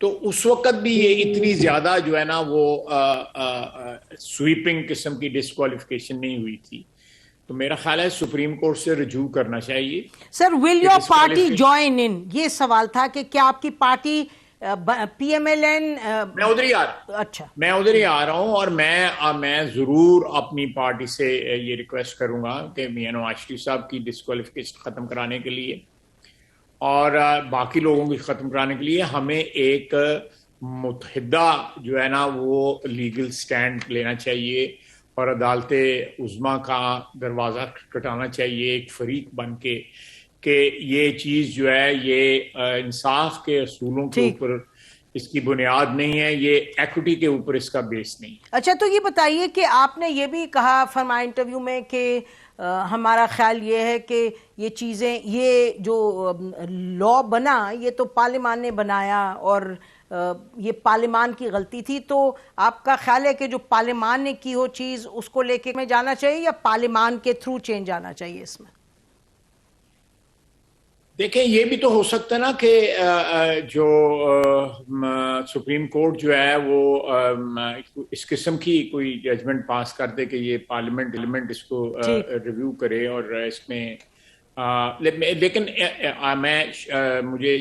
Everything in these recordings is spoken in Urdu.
تو اس وقت بھی یہ اتنی زیادہ جو ہے نا وہ سویپنگ قسم کی ڈسکوالیفیکیشن نہیں ہوئی تھی. تو میرا خیال ہے سپریم کورٹ سے رجوع کرنا چاہیے. Sir will your party join in, یہ سوال تھا کہ کیا آپ کی party P M L N. میں ادھر ہی آ رہا ہوں. اچھا، میں ادھر ہی آ رہا ہوں، اور میں ضرور اپنی پارٹی سے یہ ریکویسٹ کروں گا کہ میاں نواز شریف صاحب کی ڈسکوالیفیکیشن ختم کرانے کے لیے اور باقی لوگوں کی ختم کرانے کے لیے ہمیں ایک متحدہ جو ہے نا وہ لیگل سٹینڈ لینا چاہیے، اور عدالت عظمیٰ کا دروازہ کھٹکھٹانا چاہیے ایک فریق بن کے کہ یہ چیز جو ہے یہ انصاف کے اصولوں کے اوپر اس کی بنیاد نہیں ہے، یہ ایکوٹی کے اوپر اس کا بیس نہیں. اچھا، تو یہ بتائیے کہ آپ نے یہ بھی کہا فرمایا انٹرویو میں کہ ہمارا خیال یہ ہے کہ یہ چیزیں، یہ جو لا بنا یہ تو پارلیمان نے بنایا اور یہ پارلیمان کی غلطی تھی، تو آپ کا خیال ہے کہ جو پارلیمان نے کی ہو چیز اس کو لے کے میں جانا چاہیے یا پارلیمان کے تھرو چینج آنا چاہیے اس میں؟ دیکھیں، یہ بھی تو ہو سکتا ہے نا کہ جو سپریم کورٹ جو ہے وہ اس قسم کی کوئی ججمنٹ پاس کر دے کہ یہ پارلیمنٹ اس کو ریویو کرے، اور اس میں لیکن مجھے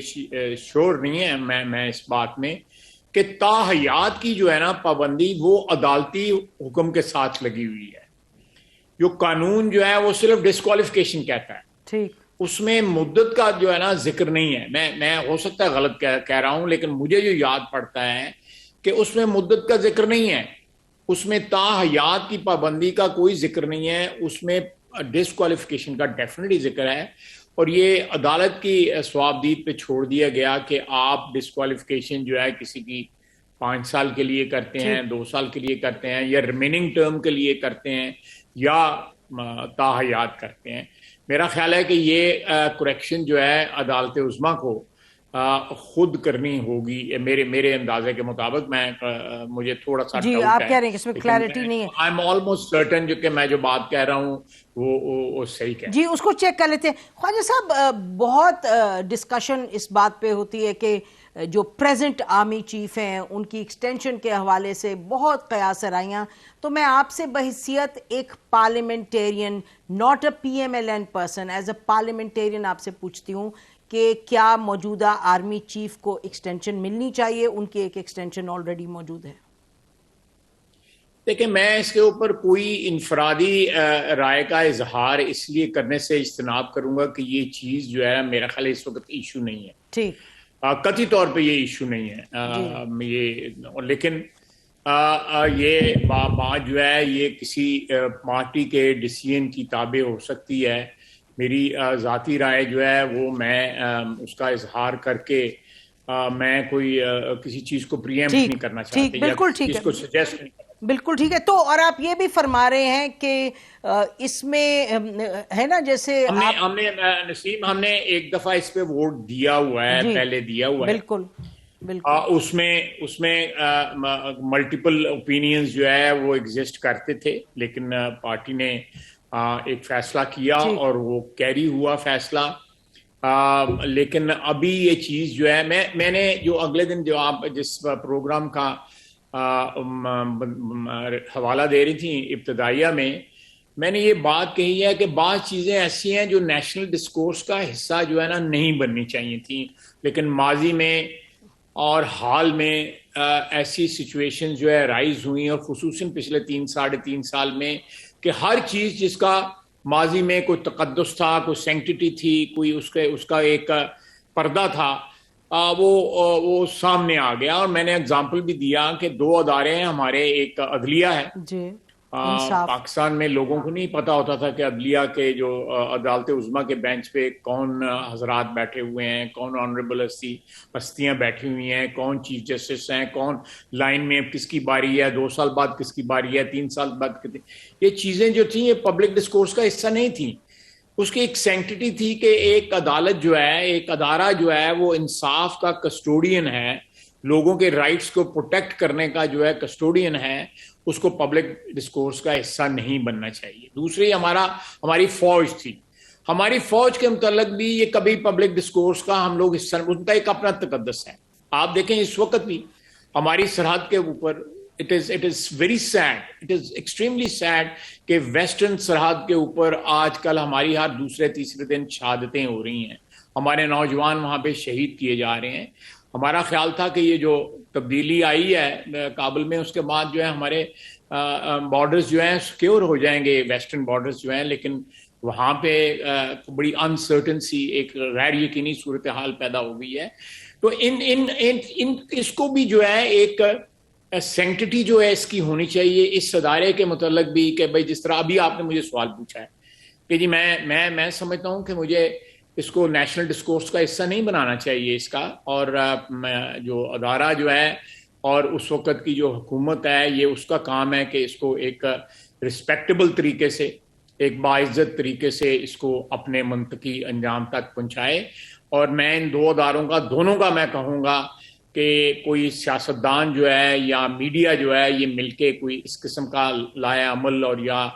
شور نہیں ہے میں اس بات میں کہ تاحیات کی جو ہے نا پابندی وہ عدالتی حکم کے ساتھ لگی ہوئی ہے. جو قانون جو ہے وہ صرف ڈسکوالیفیکیشن کہتا ہے، ٹھیک، اس میں مدت کا جو ہے نا ذکر نہیں ہے. میں ہو سکتا ہے غلط کہہ رہا ہوں، لیکن مجھے جو یاد پڑتا ہے کہ اس میں مدت کا ذکر نہیں ہے، اس میں تاحیات کی پابندی کا کوئی ذکر نہیں ہے، اس میں ڈسکوالیفیکیشن کا ڈیفینیٹلی ذکر ہے. اور یہ عدالت کی ثوابدید پہ چھوڑ دیا گیا کہ آپ ڈسکوالیفیکیشن جو ہے کسی کی 5 سال کے لیے کرتے ہیں، 2 سال کے لیے کرتے ہیں، یا ریمیننگ ٹرم کے لیے کرتے ہیں، یا تاحیات کرتے ہیں. میرا خیال ہے کہ یہ کریکشن جو ہے عدالت عظمیٰ کو خود کرنی ہوگی میرے اندازے کے مطابق. مجھے تھوڑا سا جی آپ کہہ رہے ہیں کہ اس میں کلیئرٹی نہیں ہے. آئی ایم آلموسٹ سرٹن جو کہ میں جو بات کہہ رہا ہوں وہ صحیح کہہ رہا ہوں. جی اس کو چیک کر لیتے ہیں. خواجہ صاحب، بہت ڈسکشن اس بات پہ ہوتی ہے کہ جو پریزنٹ آرمی چیف ہیں ان کی ایکسٹینشن کے حوالے سے بہت قیاس آرائیاں. تو میں آپ سے بحیثیت ایک parliamentarian, not a P M L N person, as a parliamentarian آپ سے پوچھتی ہوں کہ کیا موجودہ آرمی چیف کو ایکسٹینشن ملنی چاہیے؟ ان کی ایک ایکسٹینشن آلریڈی موجود ہے. دیکھیں، میں اس کے اوپر کوئی انفرادی رائے کا اظہار اس لیے کرنے سے اجتناب کروں گا کہ یہ چیز جو ہے میرا خیال اس وقت ایشو نہیں ہے. ٹھیک، قطعی طور پہ یہ ایشو نہیں ہے. لیکن یہ بات جو ہے یہ کسی پارٹی کے ڈیسیژن کی تابع ہو سکتی ہے. میری ذاتی رائے جو ہے وہ میں اس کا اظہار کر کے میں کوئی کسی چیز کو پریمپٹ نہیں کرنا چاہتے، بالکل ٹھیک ہے، کو سجیسٹ نہیں کرنا. بالکل ٹھیک ہے. تو اور آپ یہ بھی فرما رہے ہیں کہ اس میں ہے نا، جیسے ہم نے نسیم ہم نے ایک دفعہ اس پہ ووٹ دیا ہوا ہے، پہلے دیا ہوا ہے. بالکل اس میں ملٹیپل اوپینینز جو ہے وہ ایگزسٹ کرتے تھے، لیکن پارٹی نے ایک فیصلہ کیا اور وہ کیری ہوا فیصلہ. لیکن ابھی یہ چیز جو ہے میں نے جو اگلے دن جو آپ جس پروگرام کا حوالہ دے رہی تھیں ابتدائیہ میں نے یہ بات کہی ہے کہ بعض چیزیں ایسی ہیں جو نیشنل ڈسکورس کا حصہ جو ہے نا نہیں بننی چاہیے تھیں، لیکن ماضی میں اور حال میں ایسی سچویشن جو ہے رائز ہوئی، اور خصوصاً پچھلے 3-3.5 سال میں، کہ ہر چیز جس کا ماضی میں کوئی تقدس تھا، کوئی سینکٹیٹی تھی، کوئی اس کا ایک پردہ تھا، وہ سامنے آ گیا. اور میں نے اگزامپل بھی دیا کہ 2 ادارے ہیں ہمارے، ایک عدلیہ ہے. جی پاکستان میں لوگوں کو نہیں پتا ہوتا تھا کہ عدلیہ کے جو عدالت عظمیٰ کے بینچ پہ کون حضرات بیٹھے ہوئے ہیں، کون آنریبل ہستیاں بیٹھی ہوئی ہیں، کون چیف جسٹس ہیں، کون لائن میں کس کی باری ہے، 2 سال بعد کس کی باری ہے، 3 سال بعد. یہ چیزیں جو تھیں یہ پبلک ڈسکورس کا حصہ نہیں تھیں. اس کی ایک سینکٹیٹی تھی کہ ایک عدالت جو ہے، ایک ادارہ جو ہے وہ انصاف کا کسٹوڈین ہے، لوگوں کے رائٹس کو پروٹیکٹ کرنے کا جو ہے کسٹوڈین ہے، اس کو پبلک ڈسکورس کا حصہ نہیں بننا چاہیے. دوسری ہماری فوج تھی. ہماری فوج کے متعلق بھی یہ کبھی پبلک ڈسکورس کا ہم لوگ حصہ، ان کا ایک اپنا تقدس ہے. آپ دیکھیں اس وقت بھی ہماری سرحد کے اوپر it is very sad, it is extremely sad کہ ویسٹرن سرحد کے اوپر آج کل ہماری ہر دوسرے تیسرے دن شہادتیں ہو رہی ہیں، ہمارے نوجوان وہاں پہ شہید کیے جا رہے ہیں. ہمارا خیال تھا کہ یہ جو تبدیلی آئی ہے کابل میں، اس کے بعد جو ہے ہمارے بارڈرز جو ہیں سیکیور ہو جائیں گے، ویسٹرن بارڈرز جو ہیں، لیکن وہاں پہ بڑی انسرٹنسی، ایک غیر یقینی صورتحال پیدا ہو گئی ہے. تو اس کو بھی جو ہے ایک سینکٹی جو ہے اس کی ہونی چاہیے اس ادارے کے متعلق بھی، کہ بھائی جس طرح ابھی آپ نے مجھے سوال پوچھا ہے کہ جی میں سمجھتا ہوں کہ مجھے اس کو نیشنل ڈسکورس کا حصہ نہیں بنانا چاہیے اس کا، اور جو ادارہ جو ہے اور اس وقت کی جو حکومت ہے، یہ اس کا کام ہے کہ اس کو ایک رسپیکٹیبل طریقے سے، ایک باعزت طریقے سے اس کو اپنے منطقی انجام تک پہنچائے. اور میں ان دو اداروں کا، دونوں کا میں کہوں گا کہ کوئی سیاستدان جو ہے یا میڈیا جو ہے یہ مل کے کوئی اس قسم کا لائحہ عمل اور یا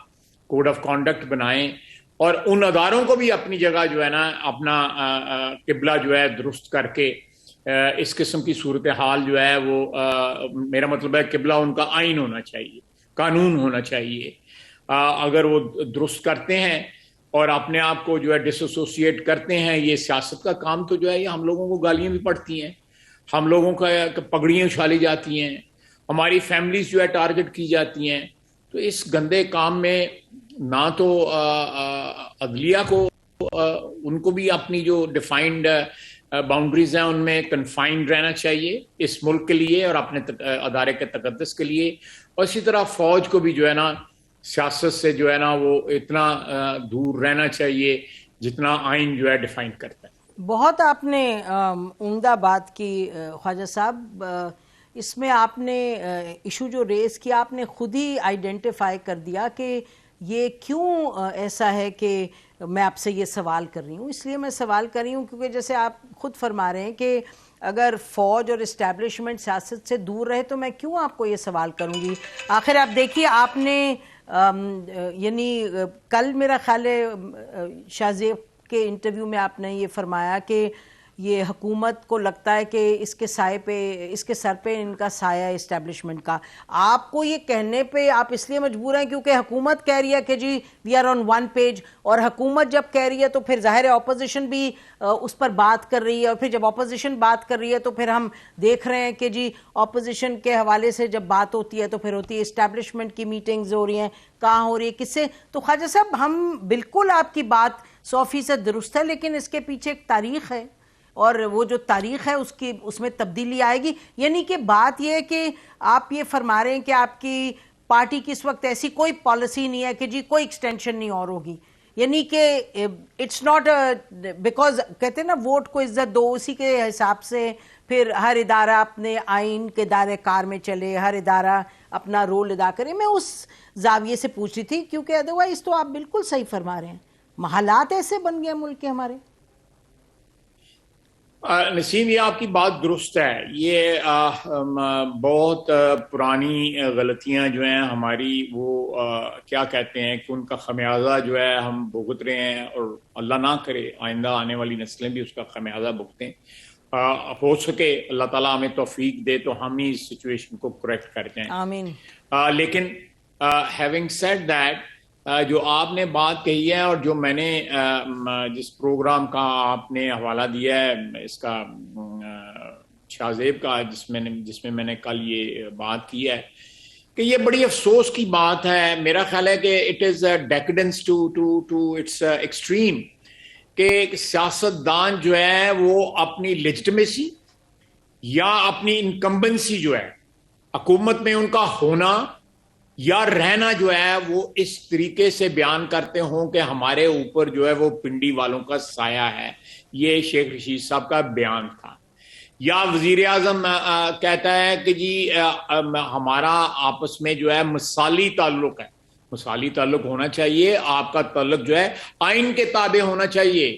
کوڈ آف کانڈکٹ بنائیں، اور ان اداروں کو بھی اپنی جگہ جو ہے نا اپنا قبلہ جو ہے درست کر کے اس قسم کی صورتحال جو ہے وہ میرا مطلب ہے قبلہ ان کا آئین ہونا چاہیے، قانون ہونا چاہیے. اگر وہ درست کرتے ہیں اور اپنے آپ کو جو ہے ڈس ایسوسیٹ کرتے ہیں، یہ سیاست کا کام تو جو ہے یہ ہم لوگوں کو گالیاں بھی پڑتی ہیں، ہم لوگوں کا پگڑیاں اچھالی جاتی ہیں، ہماری فیملیز جو ہے ٹارگٹ کی جاتی ہیں. تو اس گندے کام میں نہ تو عدلیہ کو، ان کو بھی اپنی جو ڈیفائنڈ باؤنڈریز ہیں ان میں کنفائنڈ رہنا چاہیے اس ملک کے لیے اور اپنے ادارے کے تقدس کے لیے، اور اسی طرح فوج کو بھی جو ہے نا سیاست سے جو ہے نا وہ اتنا دور رہنا چاہیے جتنا آئین جو ہے ڈیفائن کرتا ہے. بہت آپ نے عمدہ بات کی خواجہ صاحب. اس میں آپ نے ایشو جو ریز کیا، آپ نے خود ہی آئیڈینٹیفائی کر دیا کہ یہ کیوں ایسا ہے کہ میں آپ سے یہ سوال کر رہی ہوں. اس لیے میں سوال کر رہی ہوں کیونکہ جیسے آپ خود فرما رہے ہیں کہ اگر فوج اور اسٹیبلشمنٹ سیاست سے دور رہے تو میں کیوں آپ کو یہ سوال کروں گی. آخر آپ دیکھیے، آپ نے یعنی کل میرا خیال ہے شاہ زیب کے انٹرویو میں آپ نے یہ فرمایا کہ یہ حکومت کو لگتا ہے کہ اس کے سائے پہ، اس کے سر پہ ان کا سایہ ہے اسٹیبلشمنٹ کا. آپ کو یہ کہنے پہ آپ اس لیے مجبور ہیں کیونکہ حکومت کہہ رہی ہے کہ جی we are on one page, اور حکومت جب کہہ رہی ہے تو پھر ظاہر ہے اپوزیشن بھی اس پر بات کر رہی ہے، اور پھر جب اپوزیشن بات کر رہی ہے تو پھر ہم دیکھ رہے ہیں کہ جی اپوزیشن کے حوالے سے جب بات ہوتی ہے تو پھر ہوتی ہے اسٹیبلشمنٹ کی میٹنگز ہو رہی ہیں، کہاں ہو رہی ہے، کس سے. تو خواجہ صاحب ہم بالکل آپ کی بات 100% درست ہے، لیکن اس کے پیچھے ایک تاریخ ہے، اور وہ جو تاریخ ہے اس میں تبدیلی آئے گی. یعنی کہ بات یہ ہے کہ آپ یہ فرما رہے ہیں کہ آپ کی پارٹی کی اس وقت ایسی کوئی پالیسی نہیں ہے کہ جی کوئی ایکسٹینشن نہیں اور ہوگی. یعنی کہ اٹس ناٹ بیکاز کہتے ہیں نا ووٹ کو عزت دو، اسی کے حساب سے پھر ہر ادارہ اپنے آئین کے دائرے کار میں چلے، ہر ادارہ اپنا رول ادا کرے. میں اس زاویے سے پوچھ رہی تھی کیونکہ ادروائز تو آپ بالکل صحیح فرما رہے ہیں، حالات ایسے بن گئے ملک کے ہمارے. نسیم، یہ آپ کی بات درست ہے. یہ بہت پرانی غلطیاں جو ہیں ہماری، وہ کیا کہتے ہیں کہ ان کا خمیازہ جو ہے ہم بھگت رہے ہیں، اور اللہ نہ کرے آئندہ آنے والی نسلیں بھی اس کا خمیازہ بھگتیں. ہو سکے اللہ تعالیٰ ہمیں توفیق دے تو ہم ہی اس سچویشن کو کریکٹ کر جائیں. آمین. لیکن ہیونگ سیڈ دیٹ، جو آپ نے بات کہی ہے اور جو میں نے جس پروگرام کا آپ نے حوالہ دیا ہے اس کا شاہ زیب کا، جس میں میں نے کل یہ بات کی ہے کہ یہ بڑی افسوس کی بات ہے. میرا خیال ہے کہ it is decadence to its extreme کہ سیاستدان جو ہے وہ اپنی لیجٹمیسی یا اپنی انکمبنسی جو ہے حکومت میں ان کا ہونا یا رہنا جو ہے وہ اس طریقے سے بیان کرتے ہوں کہ ہمارے اوپر جو ہے وہ پنڈی والوں کا سایہ ہے. یہ شیخ رشید صاحب کا بیان تھا. یا وزیر اعظم کہتا ہے کہ جی ہمارا آپس میں جو ہے مثالی تعلق ہے. مثالی تعلق ہونا چاہیے، آپ کا تعلق جو ہے آئین کے تابع ہونا چاہیے.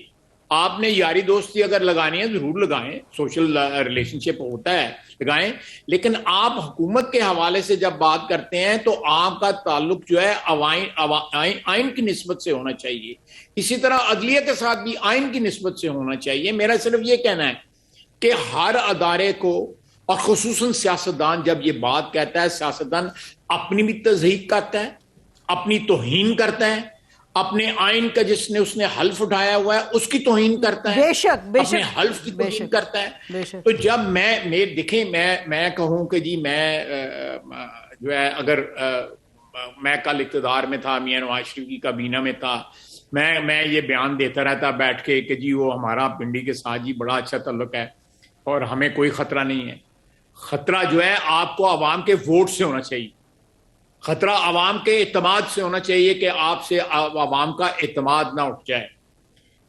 آپ نے یاری دوستی اگر لگانی ہے ضرور لگائیں، سوشل ریلیشن شپ ہوتا ہے لگائیں، لیکن آپ حکومت کے حوالے سے جب بات کرتے ہیں تو آپ کا تعلق جو ہے آئین کی نسبت سے ہونا چاہیے. اسی طرح عدلیہ کے ساتھ بھی آئین کی نسبت سے ہونا چاہیے. میرا صرف یہ کہنا ہے کہ ہر ادارے کو، اور خصوصاً سیاستدان جب یہ بات کہتا ہے، سیاستدان اپنی بھی تضحیق کرتا ہے، اپنی توہین کرتا ہے، اپنے آئین کا جس نے اس نے حلف اٹھایا ہوا ہے اس کی توہین کرتا ہے، بے شک اپنے حلف کی توہین کرتا ہے. تو جب دیکھیں میں کہوں کہ جی میں جو ہے اگر میں کل اقتدار میں تھا، میاں نواز شریف کی کابینہ میں تھا، میں یہ بیان دیتا رہتا بیٹھ کے کہ جی وہ ہمارا پنڈی کے ساتھ جی بڑا اچھا تعلق ہے اور ہمیں کوئی خطرہ نہیں ہے. خطرہ جو ہے آپ کو عوام کے ووٹ سے ہونا چاہیے، خطرہ عوام کے اعتماد سے ہونا چاہیے کہ آپ سے عوام کا اعتماد نہ اٹھ جائے.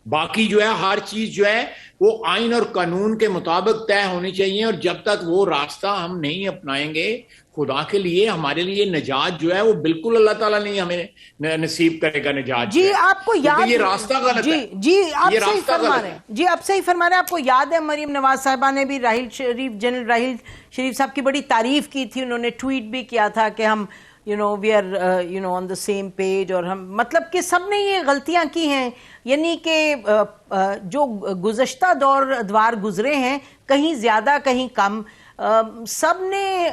باقی جو ہے ہر چیز جو ہے وہ آئین اور قانون کے مطابق طے ہونی چاہیے، اور جب تک وہ راستہ ہم نہیں اپنائیں گے، خدا کے لیے ہمارے لیے نجات جو ہے وہ بالکل اللہ تعالیٰ نہیں ہمیں نصیب کرے گا نجات. جی آپ کو یاد، یہ راستہ غلط ہے. جی آپ صحیح فرما رہے ہیں، جی آپ صحیح فرما رہے ہیں. آپ کو یاد ہے مریم نواز صاحبہ نے بھی جنرل راحیل شریف صاحب کی بڑی تعریف کی تھی، انہوں نے ٹویٹ بھی کیا تھا کہ ہم we are on the same page، اور ہم مطلب کہ سب نے یہ غلطیاں کی ہیں، یعنی کہ جو گزشتہ ادوار گزرے ہیں کہیں زیادہ کہیں کم، سب نے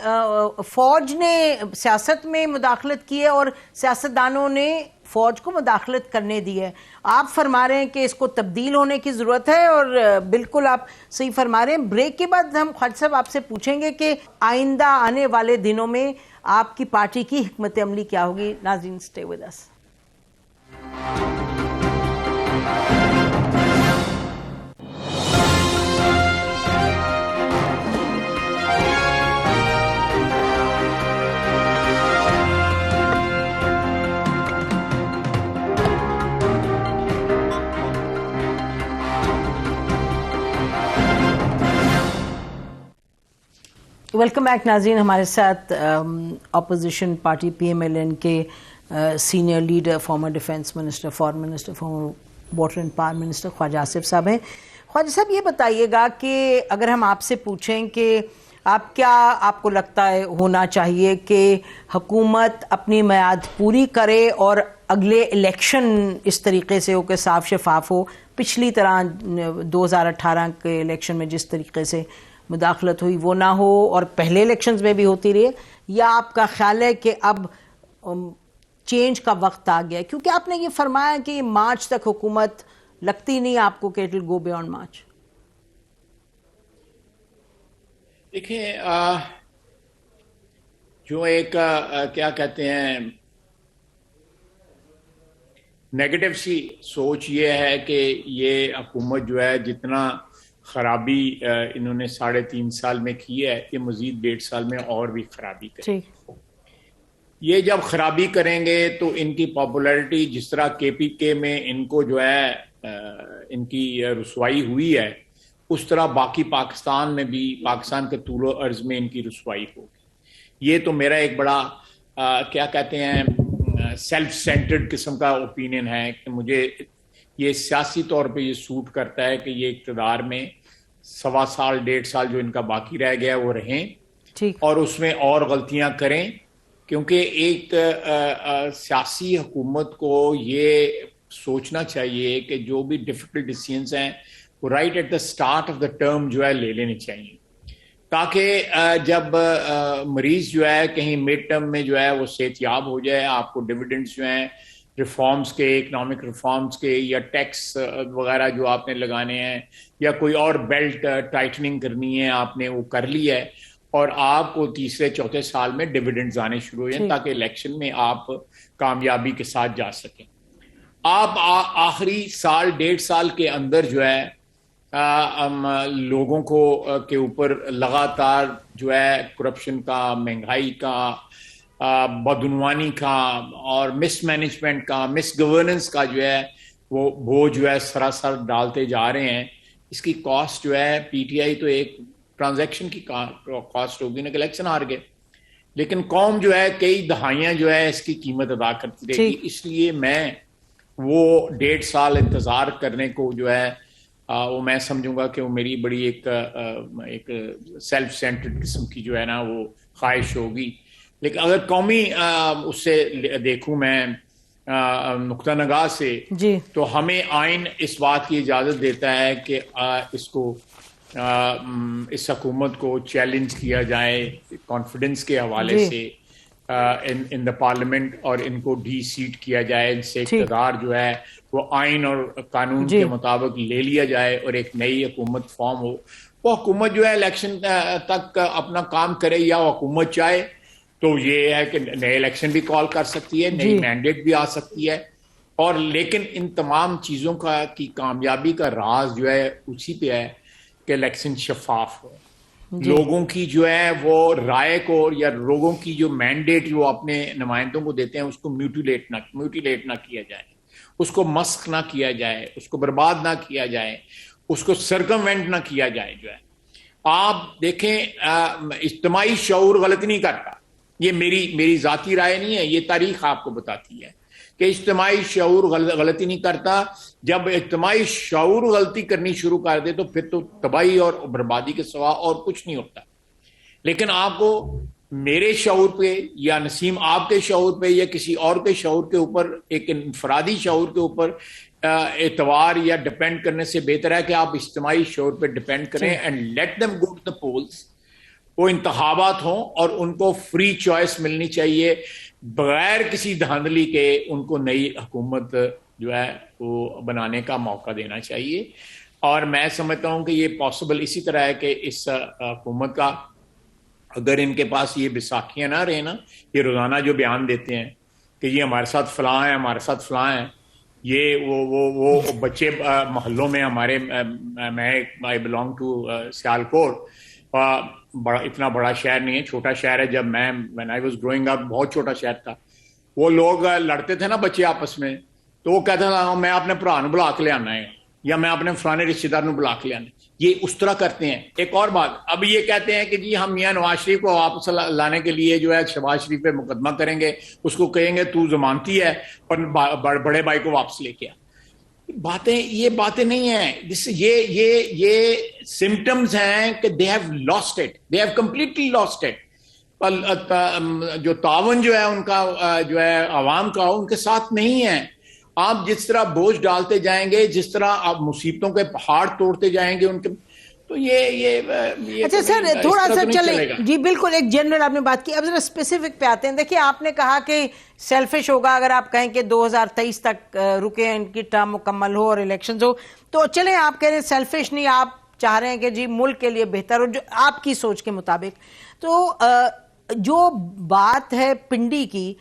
فوج نے سیاست میں مداخلت کی ہے اور سیاستدانوں نے فوج کو مداخلت کرنے دی ہے. آپ فرما رہے ہیں کہ اس کو تبدیل ہونے کی ضرورت ہے، اور بالکل آپ صحیح فرما رہے ہیں. بریک کے بعد ہم خواجہ صاحب آپ سے پوچھیں گے کہ آئندہ آنے والے دنوں میں آپ کی پارٹی کی حکمت عملی کیا ہوگی. ناظرین stay with us. Welcome back ناظرین. ہمارے ساتھ opposition party P M L N کے senior leader, former defence minister, foreign minister, former water and power minister Khawaja Asif صاحب ہیں. خواجہ صاحب یہ بتائیے گا کہ اگر ہم آپ سے پوچھیں کہ آپ کو لگتا ہے ہونا چاہیے کہ حکومت اپنی میعاد پوری کرے اور اگلے الیکشن اس طریقے سے ہو کہ صاف شفاف ہو، پچھلی طرح 2018 کے الیکشن میں جس طریقے سے مداخلت ہوئی وہ نہ ہو اور پہلے الیکشنز میں بھی ہوتی رہی، یا آپ کا خیال ہے کہ اب چینج کا وقت آ گیا؟ کیونکہ آپ نے یہ فرمایا کہ مارچ تک حکومت لگتی نہیں آپ کو کہ it will go beyond March. دیکھیں جو ایک کیا کہتے ہیں نیگیٹو سی سوچ یہ ہے کہ یہ حکومت جو ہے جتنا خرابی انہوں نے 3.5 سال میں کی ہے، یہ مزید 1.5 سال میں اور بھی خرابی کریں. یہ جب خرابی کریں گے تو ان کی پاپولیرٹی جس طرح کے پی کے میں ان کو جو ہے ان کی رسوائی ہوئی ہے، اس طرح باقی پاکستان میں بھی، پاکستان کے طول و عرض میں ان کی رسوائی ہوگی. یہ تو میرا ایک بڑا کیا کہتے ہیں سیلف سینٹرڈ قسم کا اوپینین ہے کہ مجھے یہ سیاسی طور پہ یہ سوٹ کرتا ہے کہ یہ اقتدار میں 1.25 سال 1.5 سال جو ان کا باقی رہ گیا وہ رہیں اور اس میں اور غلطیاں کریں. کیونکہ ایک سیاسی حکومت کو یہ سوچنا چاہیے کہ جو بھی ڈیفیکلٹ ڈیسیژنز ہیں وہ right at the start of the term جو ہے لے لینے چاہیے، تاکہ جب مریض جو ہے کہیں مڈ ٹرم میں جو ہے وہ صحت یاب ہو جائے. آپ کو ڈیویڈنڈز جو ہیں ریفارمز کے، اکنامک ریفارمز کے، یا ٹیکس وغیرہ جو آپ نے لگانے ہیں، یا کوئی اور بیلٹ ٹائٹننگ کرنی ہے آپ نے وہ کر لی ہے، اور آپ کو 3-4 سال میں ڈیویڈنڈز آنے شروع ہو جائیں تاکہ الیکشن میں آپ کامیابی کے ساتھ جا سکیں. آپ آخری 1.5 سال کے اندر جو ہے لوگوں کو کے اوپر لگاتار جو ہے کرپشن کا، مہنگائی کا، بدعنوانی کا اور مس مینجمنٹ کا، مس گورننس کا جو ہے وہ بوجھ جو ہے سراسر ڈالتے جا رہے ہیں. اس کی کاسٹ جو ہے پی ٹی آئی تو ایک ٹرانزیکشن کی کاسٹ ہوگی نا کہ الیکشن ہار گئے، لیکن قوم جو ہے کئی دہائیاں جو ہے اس کی قیمت ادا کرتی رہے گی. اس لیے میں وہ 1.5 سال انتظار کرنے کو جو ہے وہ میں سمجھوں گا کہ وہ میری بڑی ایک سیلف سینٹرڈ قسم کی جو ہے نا وہ خواہش ہوگی. لیکن اگر قومی اس سے دیکھوں میں نقطہ نگاہ سے، تو ہمیں آئین اس بات کی اجازت دیتا ہے کہ اس کو اس حکومت کو چیلنج کیا جائے کانفیڈنس کے حوالے سے ان دا پارلیمنٹ، اور ان کو ڈی سیٹ کیا جائے، ان سے اقتدار جو ہے وہ آئین اور قانون کے مطابق لے لیا جائے اور ایک نئی حکومت فارم ہو. وہ حکومت جو ہے الیکشن تک اپنا کام کرے، یا وہ حکومت چاہے تو یہ ہے کہ نئے الیکشن بھی کال کر سکتی ہے، نئی مینڈیٹ بھی آ سکتی ہے. اور لیکن ان تمام چیزوں کی کامیابی کا راز جو ہے اسی پہ ہے کہ الیکشن شفاف ہو، لوگوں کی جو ہے وہ رائے کو یا لوگوں کی جو مینڈیٹ وہ اپنے نمائندوں کو دیتے ہیں اس کو میوٹیلیٹ نہ کیا جائے، اس کو مسخ نہ کیا جائے، اس کو برباد نہ کیا جائے، اس کو سرکموینٹ نہ کیا جائے. جو ہے آپ دیکھیں اجتماعی شعور غلط نہیں کرتا، یہ میری ذاتی رائے نہیں ہے، یہ تاریخ آپ کو بتاتی ہے کہ اجتماعی شعور غلطی نہیں کرتا. جب اجتماعی شعور غلطی کرنی شروع کر دے تو پھر تو تباہی اور بربادی کے سوا اور کچھ نہیں ہوتا. لیکن آپ کو میرے شعور پہ یا نسیم آپ کے شعور پہ یا کسی اور کے شعور کے اوپر، ایک انفرادی شعور کے اوپر اعتبار یا ڈپینڈ کرنے سے بہتر ہے کہ آپ اجتماعی شعور پہ ڈپینڈ کریں and let them go to the polls. وہ انتخابات ہوں اور ان کو فری چوائس ملنی چاہیے، بغیر کسی دھاندلی کے ان کو نئی حکومت جو ہے وہ بنانے کا موقع دینا چاہیے. اور میں سمجھتا ہوں کہ یہ پاسبل اسی طرح ہے کہ اس حکومت کا اگر ان کے پاس یہ بیساکھیاں نہ رہے نا، یہ روزانہ جو بیان دیتے ہیں کہ یہ ہمارے ساتھ فلاں ہیں، ہمارے ساتھ فلاں ہیں، یہ وہ بچے محلوں میں ہمارے، میں آئی بلانگ ٹو سیالکوٹ، اتنا بڑا شہر نہیں ہے، چھوٹا شہر ہے. جب میں when I was growing up بہت چھوٹا شہر تھا. وہ لوگ لڑتے تھے نا بچے آپس میں، تو وہ کہتا تھا میں اپنے بھرا نو بلا کے لے آنا ہے یا میں اپنے فلانے رشتے دار نو بلا کے لے آنا ہے. یہ اس طرح کرتے ہیں. ایک اور بات، اب یہ کہتے ہیں کہ جی ہم میاں نواز شریف کو واپس لانے کے لیے جو ہے شہباز شریف پہ مقدمہ کریں گے، اس کو کہیں گے تو ضمانتی ہے اور بڑے بھائی کو واپس لے کے آ. یہ باتیں نہیں ہیں. یہ سمٹمز ہیں کہ they have lost it, they have completely lost it. جو تعاون جو ہے ان کا جو ہے عوام کا ان کے ساتھ نہیں ہے. آپ جس طرح بوجھ ڈالتے جائیں گے، جس طرح آپ مصیبتوں کے پہاڑ توڑتے جائیں گے ان کے، تو یہ اچھا سر تھوڑا سا چلیں جی بالکل ایک جنرل آپ نے بات کی. اب ذرا اسپیسیفک پہ آتے ہیں. دیکھیے آپ نے کہا کہ سیلفش ہوگا اگر آپ کہیں کہ 2023 تک رکے ان کی ٹرم مکمل ہو اور الیکشنز ہو، تو چلیں آپ کہہ رہے ہیں سیلفش نہیں، آپ چاہ رہے ہیں کہ جی ملک کے لیے بہتر ہو جو آپ کی سوچ کے مطابق. تو جو بات ہے پنڈی کی،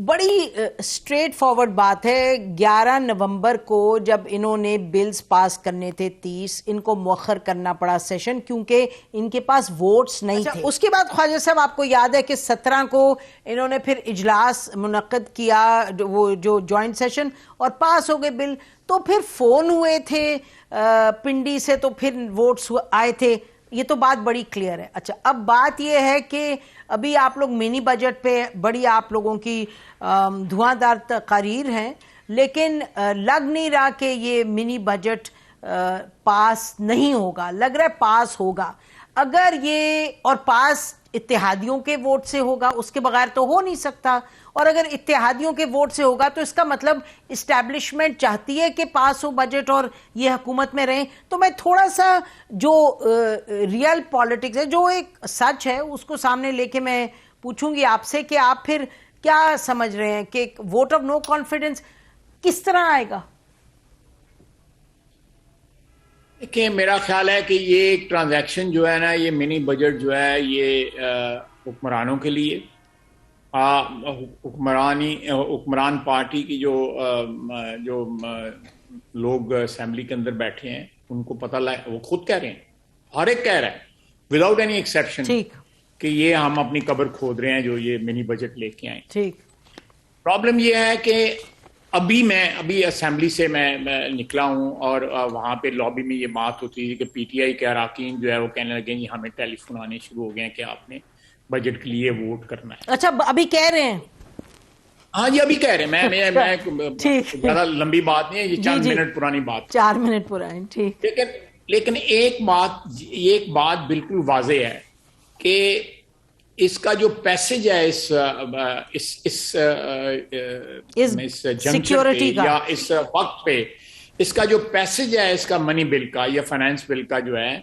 بڑی اسٹریٹ فارورڈ بات ہے. 11 نومبر کو جب انہوں نے بلز پاس کرنے تھے 30، ان کو مؤخر کرنا پڑا سیشن کیونکہ ان کے پاس ووٹس نہیں تھے. اس کے بعد خواجہ صاحب آپ کو یاد ہے کہ 17 کو انہوں نے پھر اجلاس منعقد کیا، وہ جو جوائنٹ سیشن، اور پاس ہو گئے بل. تو پھر فون ہوئے تھے پنڈی سے، تو پھر ووٹس آئے تھے. یہ تو بات بڑی کلیئر ہے. اچھا اب بات یہ ہے کہ ابھی آپ لوگ منی بجٹ پہ بڑی آپ لوگوں کی دھواں دار تقاریر ہیں، لیکن لگ نہیں رہا کہ یہ منی بجٹ پاس نہیں ہوگا. لگ رہا ہے پاس ہوگا. اگر یہ اور پاس اتحادیوں کے ووٹ سے ہوگا، اس کے بغیر تو ہو نہیں سکتا. اور اگر اتحادیوں کے ووٹ سے ہوگا تو اس کا مطلب اسٹیبلشمنٹ چاہتی ہے کہ پاس ہو بجٹ اور یہ حکومت میں رہیں. تو میں تھوڑا سا جو ریئل پالیٹکس ہے، جو ایک سچ ہے، اس کو سامنے لے کے میں پوچھوں گی آپ سے کہ آپ پھر کیا سمجھ رہے ہیں کہ ووٹ آف نو کانفیڈنس کس طرح آئے گا؟ دیکھیں میرا خیال ہے کہ یہ ایک ٹرانزیکشن جو ہے نا، یہ منی بجٹ جو ہے یہ حکمرانوں کے لیے، حکمران پارٹی کی جو لوگ اسمبلی کے اندر بیٹھے ہیں ان کو پتہ وہ خود کہہ رہے ہیں، ہر ایک کہہ رہا ہے وداؤٹ اینی ایکسیپشن کہ یہ ہم اپنی قبر کھود رہے ہیں جو یہ منی بجٹ لے کے آئیں. پرابلم یہ ہے کہ ابھی اسمبلی سے میں نکلا ہوں اور وہاں پہ لابی میں یہ بات ہوتی ہے کہ پی ٹی آئی کے اراکین جو ہے وہ کہنے لگے ہیں ہمیں ٹیلی فون آنے شروع ہو گئے ہیں کہ آپ نے بجٹ کے لیے ووٹ کرنا ہے. اچھا ابھی کہہ رہے ہیں؟ ہاں جی ابھی کہہ رہے ہیں. میں زیادہ لمبی بات نہیں ہے، یہ 4 منٹ پرانی بات، 4 منٹ پرانی. ٹھیک. لیکن ایک بات بالکل واضح ہے کہ اس کا جو پیسج ہے اس جنکشن پہ یا اس وقت پہ اس کا جو پیسج ہے اس کا منی بل کا یا فائنانس بل کا جو ہے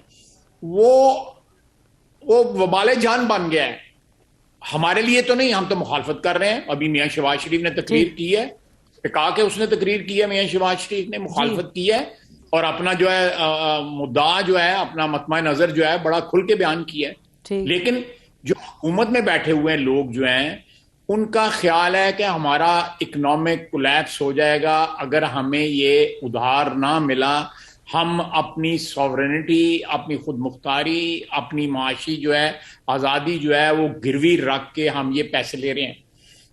وہ وبال جان بن گیا ہے. ہمارے لیے تو نہیں, ہم تو مخالفت کر رہے ہیں. ابھی میاں شہباز شریف نے تقریر کی ہے, کہا کہ اس نے تقریر کی ہے, میاں شہباز شریف نے مخالفت کی ہے اور اپنا جو ہے مدعا جو ہے, اپنا مطمع نظر جو ہے بڑا کھل کے بیان کیا ہے. لیکن جو حکومت میں بیٹھے ہوئے لوگ جو ہیں ان کا خیال ہے کہ ہمارا اکنامک کولیپس ہو جائے گا اگر ہمیں یہ ادھار نہ ملا. ہم اپنی سوورنٹی, اپنی خود مختاری, اپنی معاشی جو ہے آزادی جو ہے وہ گروی رکھ کے ہم یہ پیسے لے رہے ہیں.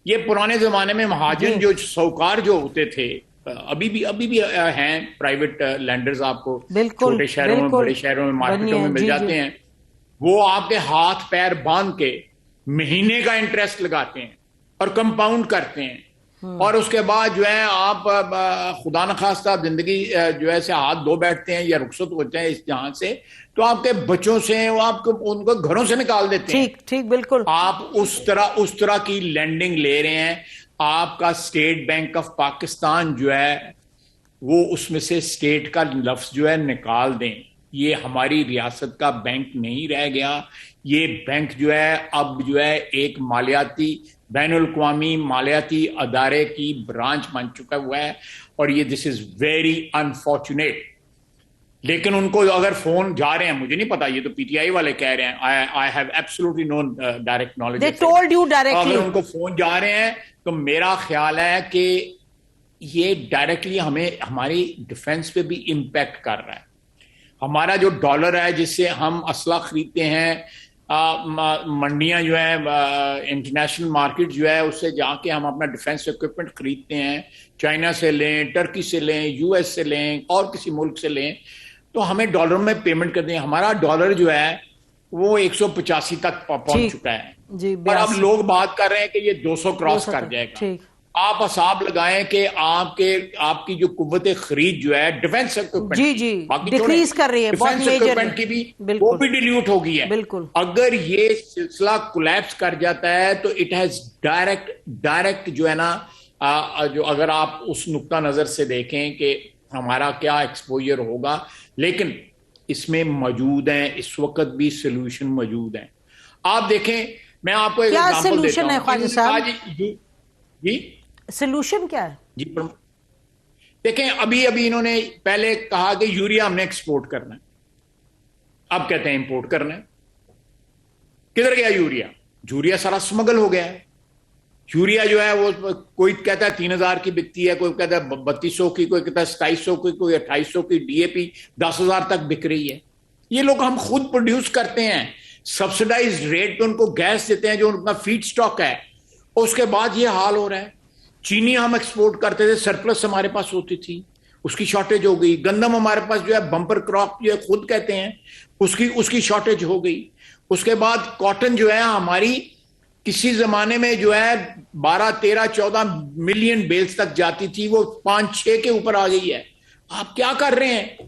یہ پرانے زمانے میں مہاجن جو سوکار جو ہوتے تھے, ابھی بھی ہیں پرائیویٹ لینڈرز, آپ کو چھوٹے شہروں میں, بڑے شہروں میں, مارکیٹوں میں مل جاتے ہیں. وہ آپ کے ہاتھ پیر باندھ کے مہینے کا انٹرسٹ لگاتے ہیں اور کمپاؤنڈ کرتے ہیں, اور اس کے بعد جو ہے آپ خدا نخواستہ زندگی جو ہے سے ہاتھ دھو بیٹھتے ہیں یا رخصت ہوتے ہیں اس جہاں سے, تو آپ کے بچوں سے وہ آپ کو ان کو گھروں سے نکال دیتے ہیں. ٹھیک بالکل. آپ اس طرح کی لینڈنگ لے رہے ہیں. آپ کا اسٹیٹ بینک آف پاکستان جو ہے وہ اس میں سے اسٹیٹ کا لفظ جو ہے نکال دیں. یہ ہماری ریاست کا بینک نہیں رہ گیا. یہ بینک جو ہے اب جو ہے ایک مالیاتی, بین الاقوامی مالیاتی ادارے کی برانچ بن چکا ہوا ہے, اور یہ دس از ویری انفارچونیٹ. لیکن ان کو اگر فون جا رہے ہیں, مجھے نہیں پتا, یہ تو پی ٹی آئی والے کہہ رہے ہیں, I have absolutely no direct knowledge. اگر ان کو فون جا رہے ہیں تو میرا خیال ہے کہ یہ ڈائریکٹلی ہمیں ہماری ڈیفنس پہ بھی امپیکٹ کر رہا ہے. ہمارا جو ڈالر ہے جس سے ہم اسلحہ خریدتے ہیں, منڈیاں جو ہیں انٹرنیشنل مارکیٹ جو ہے اس سے جا کے ہم اپنا ڈیفنس ایکوپمنٹ خریدتے ہیں, چائنا سے لیں, ٹرکی سے لیں, یو ایس سے لیں, اور کسی ملک سے لیں, تو ہمیں ڈالر میں پیمنٹ کرتے ہیں. ہمارا ڈالر جو ہے وہ 185 تک پہنچ چکا ہے, اور اب لوگ بات کر رہے ہیں کہ یہ 200 کراس کر جائے گا. آپ حساب لگائیں کہ آپ کی جو قوت خرید جو ہے ڈیفنس ایکوپمنٹ ڈیکریز کر رہی ہے, ڈیفنس ایکوپمنٹ کی بھی وہ بھی ڈیلیوٹ ہو گئی ہے. اگر یہ سلسلہ کولیپس کر جاتا ہے تو اٹ ہیز ڈائریکٹ جو ہے نا, جو اگر آپ اس نقطہ نظر سے دیکھیں کہ ہمارا کیا ایکسپوجر ہوگا, لیکن اس میں موجود ہیں اس وقت بھی سولوشن موجود ہیں. آپ دیکھیں, میں آپ کو ایک ایگزامپل دیتا ہوں. جی سولوشن کیا ہے؟ جی دیکھیں, ابھی انہوں نے پہلے کہا کہ یوریا ہم نے ایکسپورٹ کرنا ہے, اب کہتے ہیں امپورٹ کرنا ہے. کدھر گیا یوریا سارا اسمگل ہو گیا ہے. یوریا جو ہے وہ کوئی کہتا ہے 3000 کی بکتی ہے, کوئی کہتا ہے 3200 کی, کوئی کہتا ہے 2700 کی, کوئی 2800 کی. ڈی اے پی 10,000 تک بک رہی ہے. یہ لوگ ہم خود پروڈیوس کرتے ہیں, سبسڈائز ریٹ پہ ان کو گیس دیتے ہیں جو ان کا فیڈ سٹاک ہے. اس کے بعد یہ حال ہو رہا ہے. چینی ہم ایکسپورٹ کرتے تھے, سرپلس ہمارے پاس ہوتی تھی, اس کی شارٹیج ہو گئی. گندم ہمارے پاس جو ہے بمپر کراپ جو ہے خود کہتے ہیں, اس کی شارٹیج ہو گئی. اس کے بعد کاٹن جو ہے ہماری کسی زمانے میں جو ہے 12, 13, 14 ملین بیلز تک جاتی تھی, وہ 5-6 کے اوپر آ گئی ہے. آپ کیا کر رہے ہیں؟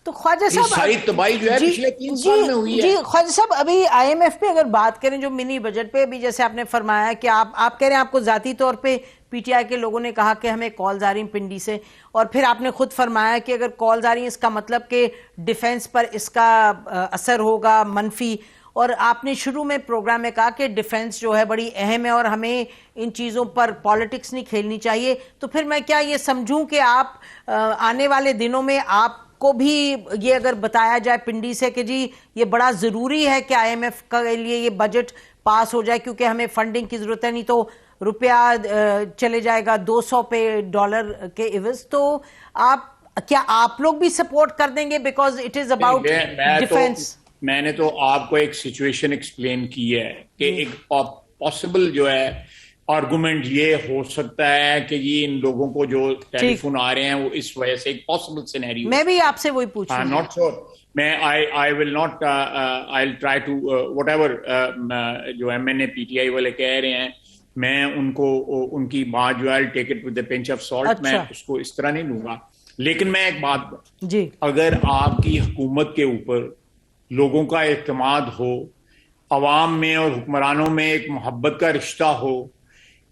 تو خواجہ صاحب ساری تباہی جو ہے پچھلے 3 سال میں ہوئی ہے. جی خواجہ صاحب, ابھی آئی ایم ایف پہ اگر بات کریں, جو منی بجٹ پہ, ابھی جیسے آپ نے فرمایا کہ آپ کہہ رہے ہیں آپ کو ذاتی طور پہ پی ٹی آئی کے لوگوں نے کہا کہ ہمیں کالز آ رہی ہیں پنڈی سے, اور پھر آپ نے خود فرمایا کہ اگر کالز آ رہی ہیں اس کا مطلب کہ ڈیفنس پر اس کا اثر ہوگا منفی. اور آپ نے شروع میں پروگرام میں کہا کہ ڈیفنس جو ہے بڑی اہم ہے اور ہمیں ان چیزوں پر پالیٹکس نہیں کھیلنی چاہیے. تو پھر میں کیا یہ سمجھوں کہ آپ آنے والے دنوں میں آپ کو بھی یہ اگر بتایا جائے پنڈی سے کہ جی یہ بڑا ضروری ہے کہ آئی ایم ایف کے لیے یہ بجٹ پاس ہو جائے کیونکہ ہمیں فنڈنگ کی ضرورت ہے, نہیں تو روپیہ چلے جائے گا $200 پہ ڈالر کے عوض, تو کیا آپ لوگ بھی سپورٹ کر دیں گے because it is about defence? میں نے تو آپ کو ایک سچویشن ایکسپلین کی ہے کہ ایک پاسبل جو ہے آرگومنٹ یہ ہو سکتا ہے کہ یہ ان لوگوں کو جو ٹیلی فون آ رہے ہیں وہ اس وجہ سے ایک پاسبل سینیریو. میں بھی آپ سے وہی پوچھ رہا ہوں. ناٹ شیور, میں I will not, I will try to whatever جو M N A P T I والے کہہ رہے ہیں, میں ان کو ان کی بات جو ہے take it with a pinch of salt, میں اس کو اس طرح نہیں لوں گا. لیکن میں ایک بات, جی اگر آپ کی حکومت کے اوپر لوگوں کا اعتماد ہو, عوام میں اور حکمرانوں میں ایک محبت کا رشتہ ہو,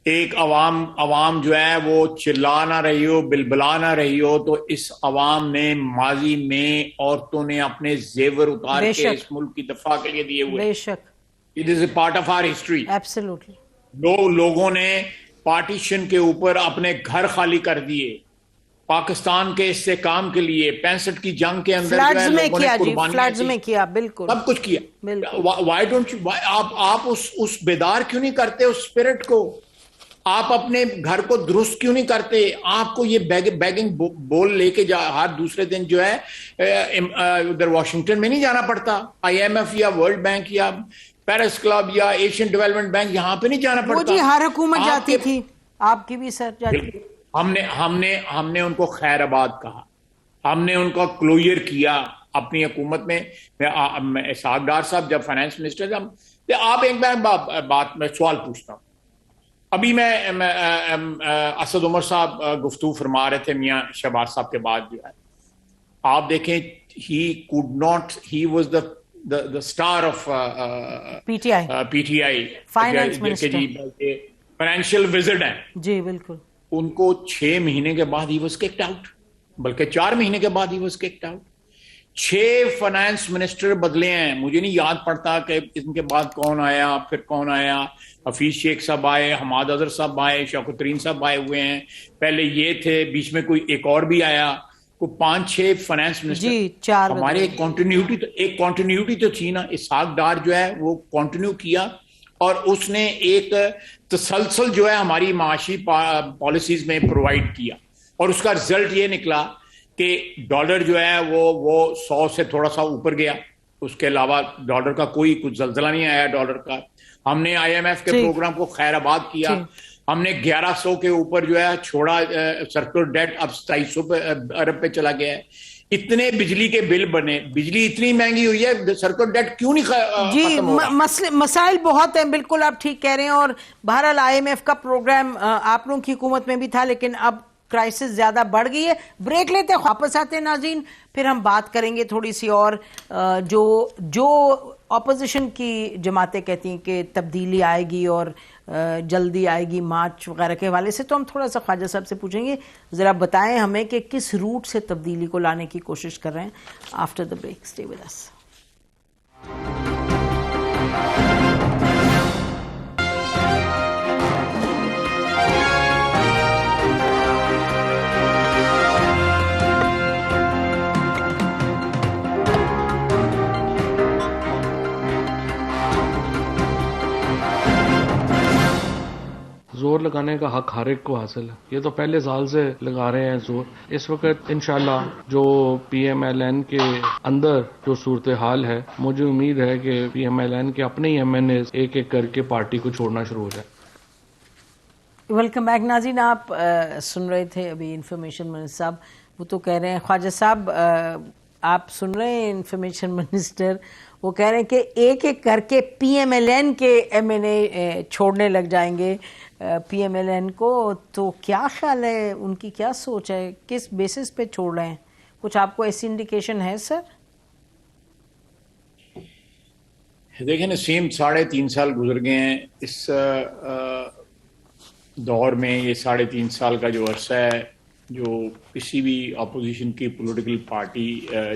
ایک عوام جو ہے وہ چلا نہ رہی ہو، بلبلا نہ رہی ہو، تو اس عوام نے ماضی میں عورتوں نے اپنے زیور اتار کے اس ملک کی دفاع کے لیے دیے ہوئے. بے شک. It is a part of our history. Absolutely. لوگوں نے پارٹیشن کے اوپر اپنے گھر خالی کر دیے پاکستان کے استحکام کے لیے. 65 کی جنگ کے اندر فلڈز میں کیا جی، فلڈز میں کیا، بالکل سب کچھ کیا. وائی ڈونٹ یو، آپ اس بیدار کیوں نہیں کرتے اس اسپرٹ کو؟ آپ اپنے گھر کو درست کیوں نہیں کرتے؟ آپ کو یہ بیگنگ بول لے کے ہر دوسرے دن جو ہے ادھر واشنگٹن میں نہیں جانا پڑتا. IMF یا ورلڈ بینک یا پیرس کلب یا ایشین ڈیولپمنٹ بینک، یہاں پہ نہیں جانا پڑتا. وہ جی ہر حکومت جاتی تھی، آپ کی بھی سر جاتی تھی. ہم نے ان کو خیر آباد کہا، ہم نے ان کا کلوئر کیا اپنی حکومت میں. اسحاق ڈار صاحب جب فائنانس منسٹر تھے، آپ ایک بات میں سوال پوچھتا ہوں. ابھی میں اسد عمر صاحب گفتگو فرما رہے تھے میاں شہباز صاحب کے بعد، جو ہے آپ دیکھیں he was the star of PTI finance minister, financial visit ہیں جی بالکل. ان کو 6 مہینے کے بعد he was kicked out، بلکہ 4 مہینے کے بعد he was kicked out. 6 finance minister بدلے ہیں. مجھے نہیں یاد پڑتا کہ ان کے بعد کون آیا، پھر کون آیا. حفیظ شیخ صاحب آئے، حماد اظہر صاحب آئے، شوکت ترین صاحب آئے ہوئے ہیں. پہلے یہ تھے، بیچ میں کوئی ایک اور بھی آیا. کوئی 5-6 فائنانس منسٹر. جی 4. ہمارے ایک کنٹینیوٹی تو تھی نا. اسحاق ڈار جو ہے وہ کنٹینیو کیا، اور اس نے ایک تسلسل جو ہے ہماری معاشی پالیسیز میں پرووائڈ کیا، اور اس کا رزلٹ یہ نکلا کہ ڈالر جو ہے وہ 100 سے تھوڑا سا اوپر گیا. اس کے علاوہ ڈالر کا کچھ زلزلہ نہیں آیا ڈالر کا. ہم نے IMF کے پروگرام کو خیر آباد کیا. ہم نے 1100 کے اوپر جو ہے چھوڑا سرکولر ڈیٹ، اب 2700 ارب پہ چلا گیا ہے. اتنے بجلی کے بل بنے، بجلی اتنی مہنگی ہوئی ہے، سرکولر ڈیٹ کیوں نہیں ختم ہو رہا؟ مسائل بہت ہیں، بالکل آپ ٹھیک کہہ رہے ہیں. اور بہرحال IMF کا پروگرام آپ لوگوں کی حکومت میں بھی تھا، لیکن اب کرائسس زیادہ بڑھ گئی ہے. بریک لیتے ہیں، واپس آتے ہیں ناظرین، پھر ہم بات کریں گے تھوڑی سی اور جو اپوزیشن کی جماعتیں کہتی ہیں کہ تبدیلی آئے گی اور جلدی آئے گی مارچ وغیرہ کے حوالے سے. تو ہم تھوڑا سا خواجہ صاحب سے پوچھیں گے، ذرا بتائیں ہمیں کہ کس روٹ سے تبدیلی کو لانے کی کوشش کر رہے ہیں. After the break stay with us. زور لگانے کا حق ہر ایک کو حاصل ہے. یہ تو پہلے سال سے لگا رہے ہیں زور. اس وقت انشاءاللہ جو PMLN کے اندر جو صورتحال ہے، مجھے امید ہے کہ PMLN کے اپنے ہی MNAs ایک ایک کر کے پارٹی کو چھوڑنا شروع ہو جائے. ویلکم بیک ناظرین. آپ سن رہے تھے ابھی انفارمیشن منسٹر صاحب، وہ تو کہہ رہے ہیں، خواجہ صاحب آپ سن رہے ہیں انفارمیشن منسٹر، وہ کہہ رہے ہیں کہ ایک ایک کر کے PMLN کے MNA چھوڑنے لگ جائیں گے PMLN کو. تو کیا خیال ہے، ان کی کیا سوچ ہے، کس بیسس پہ چھوڑ رہے ہیں؟ کچھ آپ کو ایسی انڈیکیشن ہے سر؟ دیکھیں نسیم، 3.5 سال گزر گئے ہیں اس دور میں. یہ 3.5 سال کا جو عرصہ ہے، جو کسی بھی اپوزیشن کی پولیٹیکل پارٹی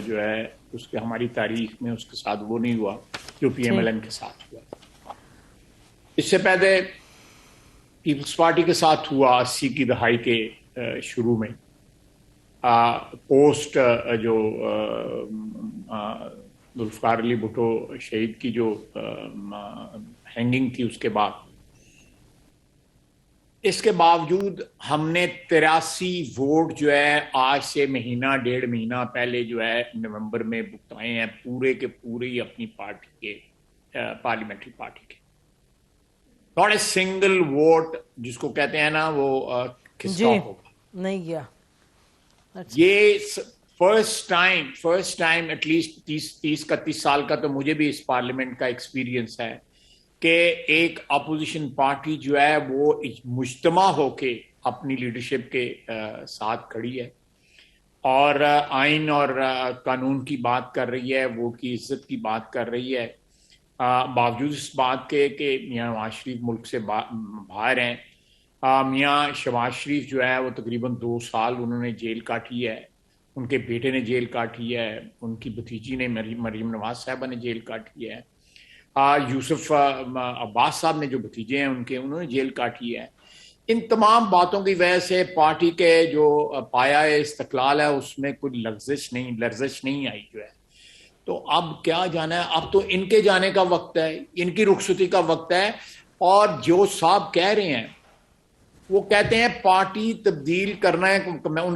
جو ہے اس کے ہماری تاریخ میں اس کے ساتھ وہ نہیں ہوا جو PMLN کے ساتھ ہوا. اس سے پہلے پیپلز پارٹی کے ساتھ ہوا 80 کی دہائی کے شروع میں، پوسٹ جو ذوالفقار علی بھٹو شہید کی جو ہینگنگ تھی اس کے بعد. اس کے باوجود ہم نے 83 ووٹ جو ہے آج سے 1.5 مہینہ پہلے جو ہے نومبر میں بتائے ہیں، پورے کے پورے اپنی پارٹی کے پارلیمنٹری پارٹی کے. ناٹ اے سنگل ووٹ جس کو کہتے ہیں نا وہ کس کا ہوگا نہیں گیا. یہ فرسٹ ٹائم ایٹ لیسٹ 30-31 سال کا تو مجھے بھی اس پارلیمنٹ کا ایکسپیرینس ہے کہ ایک اپوزیشن پارٹی جو ہے وہ مجتمع ہو کے اپنی لیڈرشپ کے ساتھ کھڑی ہے اور آئین اور قانون کی بات کر رہی ہے، ووٹ کی عزت کی بات کر رہی ہے، باوجود اس بات کے کہ میاں نواز شریف ملک سے باہر ہیں. میاں شہباز شریف جو ہے وہ تقریباً 2 سال انہوں نے جیل کاٹی ہے، ان کے بیٹے نے جیل کاٹی ہے، ان کی بھتیجی نے مریم نواز صاحبہ نے جیل کاٹی ہے، یوسف عباس صاحب نے جو بھتیجے ہیں انہوں نے جیل کاٹی ہے۔ ان تمام باتوں کی وجہ سے پارٹی کے جو پایا استقلال ہے اس میں کوئی لرزش نہیں آئی جو ہے۔ تو اب کیا جانا ہے، اب تو ان کے جانے کا وقت ہے، ان کی رخصتی کا وقت ہے، اور جو صاحب کہہ رہے ہیں وہ کہتے ہیں پارٹی تبدیل کرنا ہے۔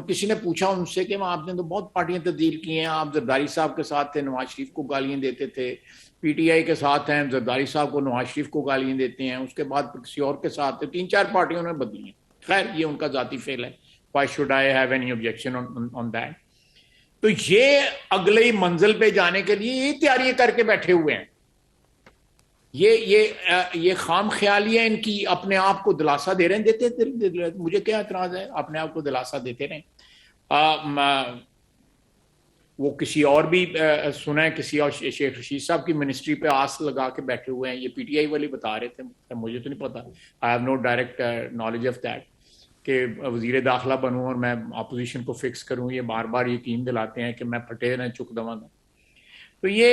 کسی نے پوچھا ان سے کہ آپ نے تو بہت پارٹیاں تبدیل کی ہیں، آپ زرداری صاحب کے ساتھ تھے، نواز شریف کو گالیاں دیتے تھے، پی ٹی آئی کے ساتھ ہیں، زرداری صاحب کو نواز شریف کو گالیاں دیتے ہیں، اس کے بعد کسی اور کے ساتھ تھے، 3-4 پارٹیوں نے بدلی ہیں۔ خیر یہ ان کا ذاتی فعل ہے، why should I have any objection on that؟ تو یہ اگلی منزل پہ جانے کے لیے یہ تیاریاں کر کے بیٹھے ہوئے ہیں۔ یہ خام خیالی ہے ان کی، اپنے آپ کو دلاسا دے رہے ہیں، دیتے مجھے کیا اعتراض ہے، اپنے آپ کو دلاسا دیتے رہیں۔ وہ کسی اور بھی سنیں، کسی اور شیخ رشید صاحب کی منسٹری پہ آس لگا کے بیٹھے ہوئے ہیں، یہ پی ٹی آئی والے بتا رہے تھے، مجھے تو نہیں پتا، I have no direct knowledge of that، کہ وزیر داخلہ بنوں اور میں اپوزیشن کو فکس کروں، یہ بار بار یقین دلاتے ہیں کہ میں پھٹے نہ چک دواں گا۔ تو یہ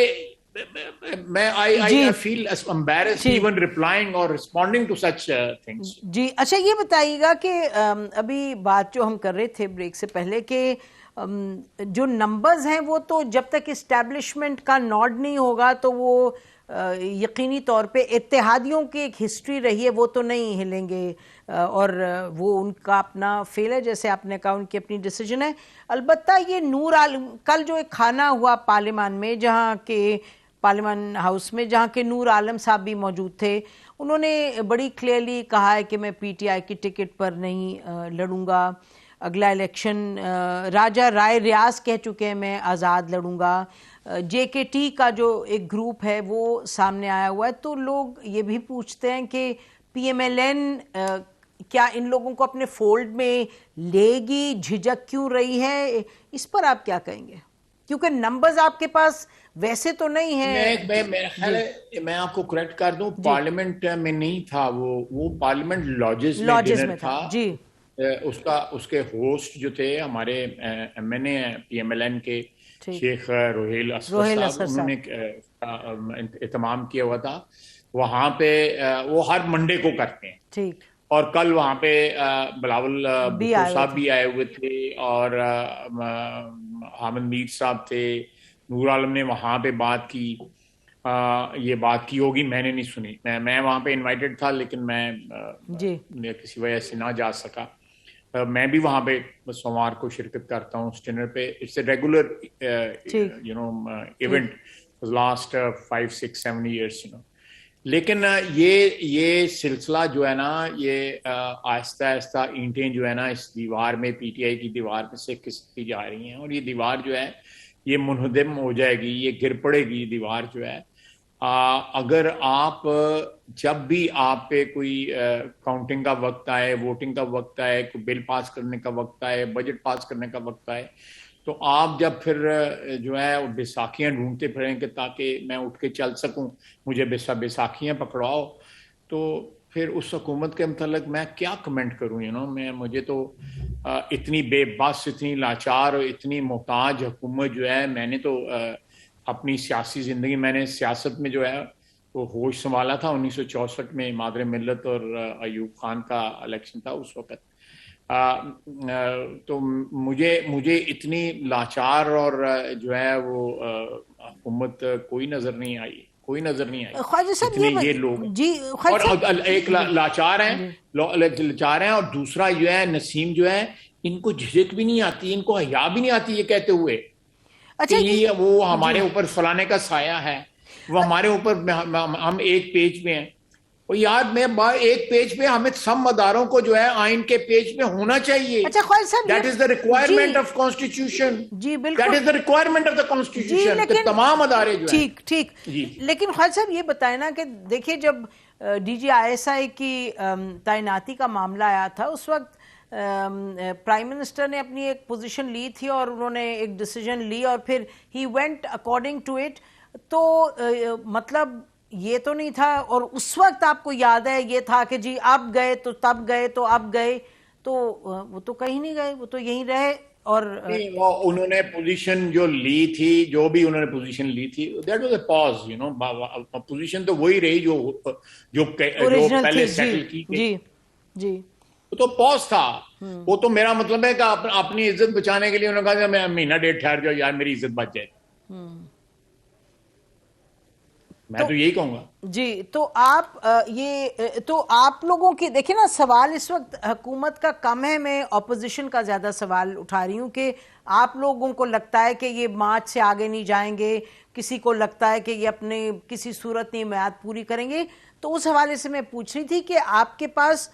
میں I feel embarrassed even replying or responding to such things۔ جی اچھا یہ بتائیے گا کہ ابھی بات جو ہم کر رہے تھے بریک سے پہلے کہ جو نمبرز ہیں وہ تو جب تک اسٹیبلشمنٹ کا نوڈ نہیں ہوگا تو وہ یقینی طور پہ اتحادیوں کی ایک ہسٹری رہی ہے وہ تو نہیں ہلیں گے، اور وہ ان کا اپنا فیل ہے، جیسے آپ نے کہا ان کی اپنی ڈیسیجن ہے۔ البتہ یہ نور عالم کل جو ایک کھانا ہوا پارلیمان میں، جہاں کہ پارلیمان ہاؤس میں، جہاں کہ نور عالم صاحب بھی موجود تھے، انہوں نے بڑی کلیئرلی کہا ہے کہ میں پی ٹی آئی کی ٹکٹ پر نہیں لڑوں گا اگلا الیکشن۔ راجہ رائے ریاض کہہ چکے ہیں میں آزاد لڑوں گا۔ جے کے ٹی کا جو ایک گروپ ہے وہ سامنے آیا ہوا ہے۔ تو لوگ یہ بھی پوچھتے ہیں کہ پی ایم ایل این کیا ان لوگوں کو اپنے فولڈ میں لے گی، جھجک کیوں رہی ہے، اس پر آپ کیا کہیں گے؟ کیونکہ نمبرز آپ کے پاس ویسے تو نہیں ہیں۔ میرا خیال ہے میں آپ کو کریکٹ کر دوں، پارلیمنٹ میں نہیں تھا وہ پارلیمنٹ لاجز میں ڈنر تھا۔ جی اس کے ہوسٹ جو تھے ہمارے M N A P M L N کے شیخ روہیل اسد صاحب، انہوں نے اہتمام کیا ہوا تھا۔ وہاں پہ وہ ہر منڈے کو کرتے ہیں، ٹھیک، اور کل وہاں پہ بلاول بھٹو صاحب بھی آئے ہوئے تھے، اور حامد میر صاحب تھے، نور عالم نے وہاں پہ بات کی۔ یہ بات کی ہوگی، میں نے نہیں سنی، میں وہاں پہ انوائٹڈ تھا لیکن میں کسی وجہ سے نہ جا سکا۔ میں بھی وہاں پہ سوموار کو شرکت کرتا ہوں اس ڈنر پہ، it's a regular event last 5-6-7 years. لیکن یہ سلسلہ جو ہے نا، یہ آہستہ آہستہ اینٹیں جو ہے نا اس دیوار میں، پی ٹی آئی کی دیوار میں سے کھستی جا رہی ہیں، اور یہ دیوار جو ہے یہ منہدم ہو جائے گی، یہ گر پڑے گی دیوار جو ہے۔ اگر آپ جب بھی آپ پہ کوئی کاؤنٹنگ کا وقت آئے، ووٹنگ کا وقت آئے، کوئی بل پاس کرنے کا وقت آئے، بجٹ پاس کرنے کا وقت آئے، تو آپ جب پھر جو ہے بیساکھیاں ڈھونڈتے پھریں کہ تاکہ میں اٹھ کے چل سکوں، مجھے بیساکھیاں پکڑاؤ، تو پھر اس حکومت کے متعلق میں کیا کمنٹ کروں؟ مجھے تو اتنی بے بس، اتنی لاچار اور اتنی محتاج حکومت جو ہے، میں نے تو اپنی سیاسی زندگی، میں نے سیاست میں جو ہے وہ ہوش سنبھالا تھا 1964 میں، مادر ملت اور ایوب خان کا الیکشن تھا اس وقت۔ تو مجھے اتنی لاچار اور جو ہے وہ حکومت کوئی نظر نہیں آئی۔ خواجہ صاحب یہ لوگ اور ایک لاچار ہیں، اور دوسرا جو ہے نسیم جو ہے، ان کو جھجک بھی نہیں آتی، ان کو حیا بھی نہیں آتی یہ کہتے ہوئے کہ وہ ہمارے اوپر فلانے کا سایہ ہے، وہ ہمارے اوپر، ہم ایک پیج پہ ہیں۔ اور یار میں ایک پیج پہ ہمیں سب مداروں کو جو ہے آئین کے پیج پہ ہونا چاہیے۔ That is the requirement of constitution. That is the requirement of the constitution. کہ تمام ادارے جو ہیں ٹھیک۔ لیکن خواجہ صاحب یہ بتائیں نا کہ دیکھیں جب D G I S I کی تعیناتی کا معاملہ آیا تھا، اس وقت پرائم منسٹر نے اپنی ایک پوزیشن لی تھی اور انہوں نے ایک ڈیسیجن لی اور پھر he went according to it. تو مطلب یہ تو نہیں تھا, اور اس وقت آپ کو یاد ہے یہ تھا کہ جی اب گئے تو تب گئے تو اب گئے, تو وہ تو کہیں نہیں گئے, وہ تو یہیں رہے. اور انہوں نے پوزیشن جو لی تھی, جو بھی انہوں نے پوزیشن لی تھی, that was a pause, you know, position تو وہی رہی جو پہلے سیٹل کی. جی جی, وہ تو پاز تھا. وہ تو میرا مطلب ہے کہ اپنی عزت بچانے کے لیے انہوں نے کہا میں مہینہ ڈیڑھ ٹھہر جاؤ یار, میری عزت بچ جائے. میں تو یہی کہوں گا. جی, تو آپ لوگوں کی دیکھیں نا, سوال اس وقت حکومت کا کم ہے, میں اپوزیشن کا زیادہ سوال اٹھا رہی ہوں کہ آپ لوگوں کو لگتا ہے کہ یہ مارچ سے آگے نہیں جائیں گے, کسی کو لگتا ہے کہ یہ اپنے کسی صورت نہیں میعاد پوری کریں گے. تو اس حوالے سے میں پوچھ رہی تھی کہ آپ کے پاس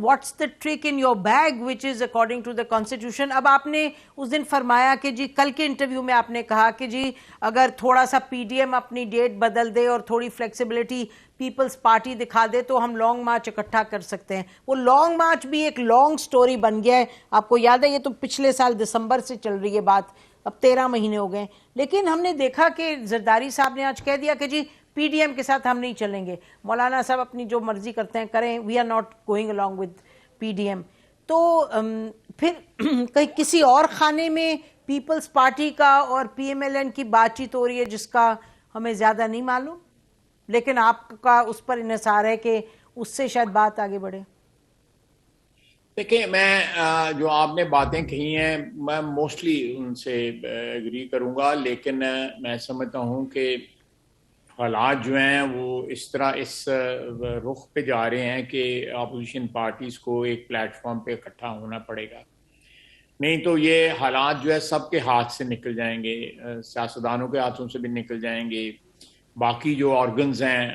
what's the trick in your bag which is according to the constitution. اب آپ نے اس دن فرمایا کہ جی, کل کے انٹرویو میں آپ نے کہا کہ جی اگر تھوڑا سا پی ڈی ایم اپنی ڈیٹ بدل دے اور تھوڑی فلیکسیبلٹی پیپلز پارٹی دکھا دے تو ہم لانگ مارچ اکٹھا کر سکتے ہیں. وہ لانگ مارچ بھی ایک لانگ سٹوری بن گیا ہے, آپ کو یاد ہے, یہ تو پچھلے سال دسمبر سے چل رہی ہے بات, اب 13 مہینے ہو گئے. لیکن ہم نے دیکھا کہ زرداری صاحب نے آج کہہ دیا کہ جی پی ڈی ایم کے ساتھ ہم نہیں چلیں گے, مولانا صاحب اپنی جو مرضی کرتے ہیں کریں, we are not going along with P D M. تو پھر کہیں کسی اور خانے میں پیپلز پارٹی کا اور پی ایم ایل این کی بات چیت ہو رہی ہے جس کا ہمیں زیادہ نہیں معلوم, لیکن آپ کا اس پر انحصار ہے کہ اس سے شاید بات آگے بڑھے. دیکھیں, میں جو آپ نے باتیں کہی ہیں میں موسٹلی ان سے ایگری کروں گا, لیکن میں سمجھتا ہوں کہ حالات جو ہیں وہ اس طرح اس رخ پہ جا رہے ہیں کہ اپوزیشن پارٹیز کو ایک پلیٹ فارم پہ اکٹھا ہونا پڑے گا, نہیں تو یہ حالات جو ہے سب کے ہاتھ سے نکل جائیں گے, سیاستدانوں کے ہاتھوں سے بھی نکل جائیں گے, باقی جو آرگنز ہیں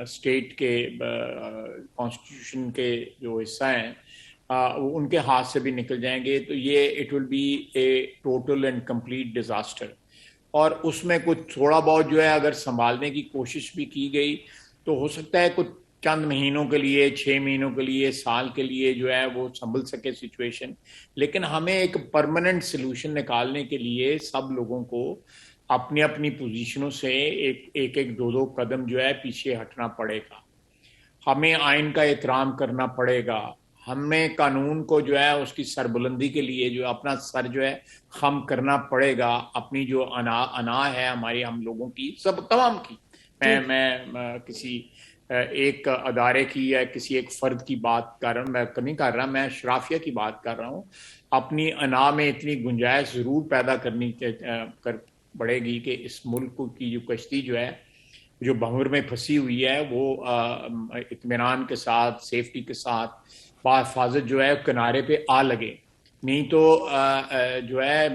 اسٹیٹ کے کانسٹیٹیوشن کے جو حصہ ہیں ان کے ہاتھ سے بھی نکل جائیں گے. تو یہ it will be a total and complete disaster. اور اس میں کچھ تھوڑا بہت جو ہے اگر سنبھالنے کی کوشش بھی کی گئی تو ہو سکتا ہے کچھ چند مہینوں کے لیے, 6 مہینوں کے لیے, سال کے لیے جو ہے وہ سنبھل سکے سچویشن, لیکن ہمیں ایک پرماننٹ سلوشن نکالنے کے لیے سب لوگوں کو اپنی اپنی پوزیشنوں سے ایک دو قدم جو ہے پیچھے ہٹنا پڑے گا. ہمیں آئین کا احترام کرنا پڑے گا, ہمیں قانون کو جو ہے اس کی سربلندی کے لیے جو اپنا سر جو ہے خم کرنا پڑے گا. اپنی جو انا ہے ہماری, ہم لوگوں کی, سب تمام کی, میں کسی ایک ادارے کی یا کسی ایک فرد کی بات کر رہا ہوں, میں نہیں کر رہا, میں اشرافیہ کی بات کر رہا ہوں. اپنی انا میں اتنی گنجائش ضرور پیدا کرنی پڑے گی کہ اس ملک کی جو کشتی جو ہے جو بحر میں پھنسی ہوئی ہے وہ اطمینان کے ساتھ, سیفٹی کے ساتھ, بحفاظت جو ہے کنارے پہ آ لگے. نہیں تو جو ہے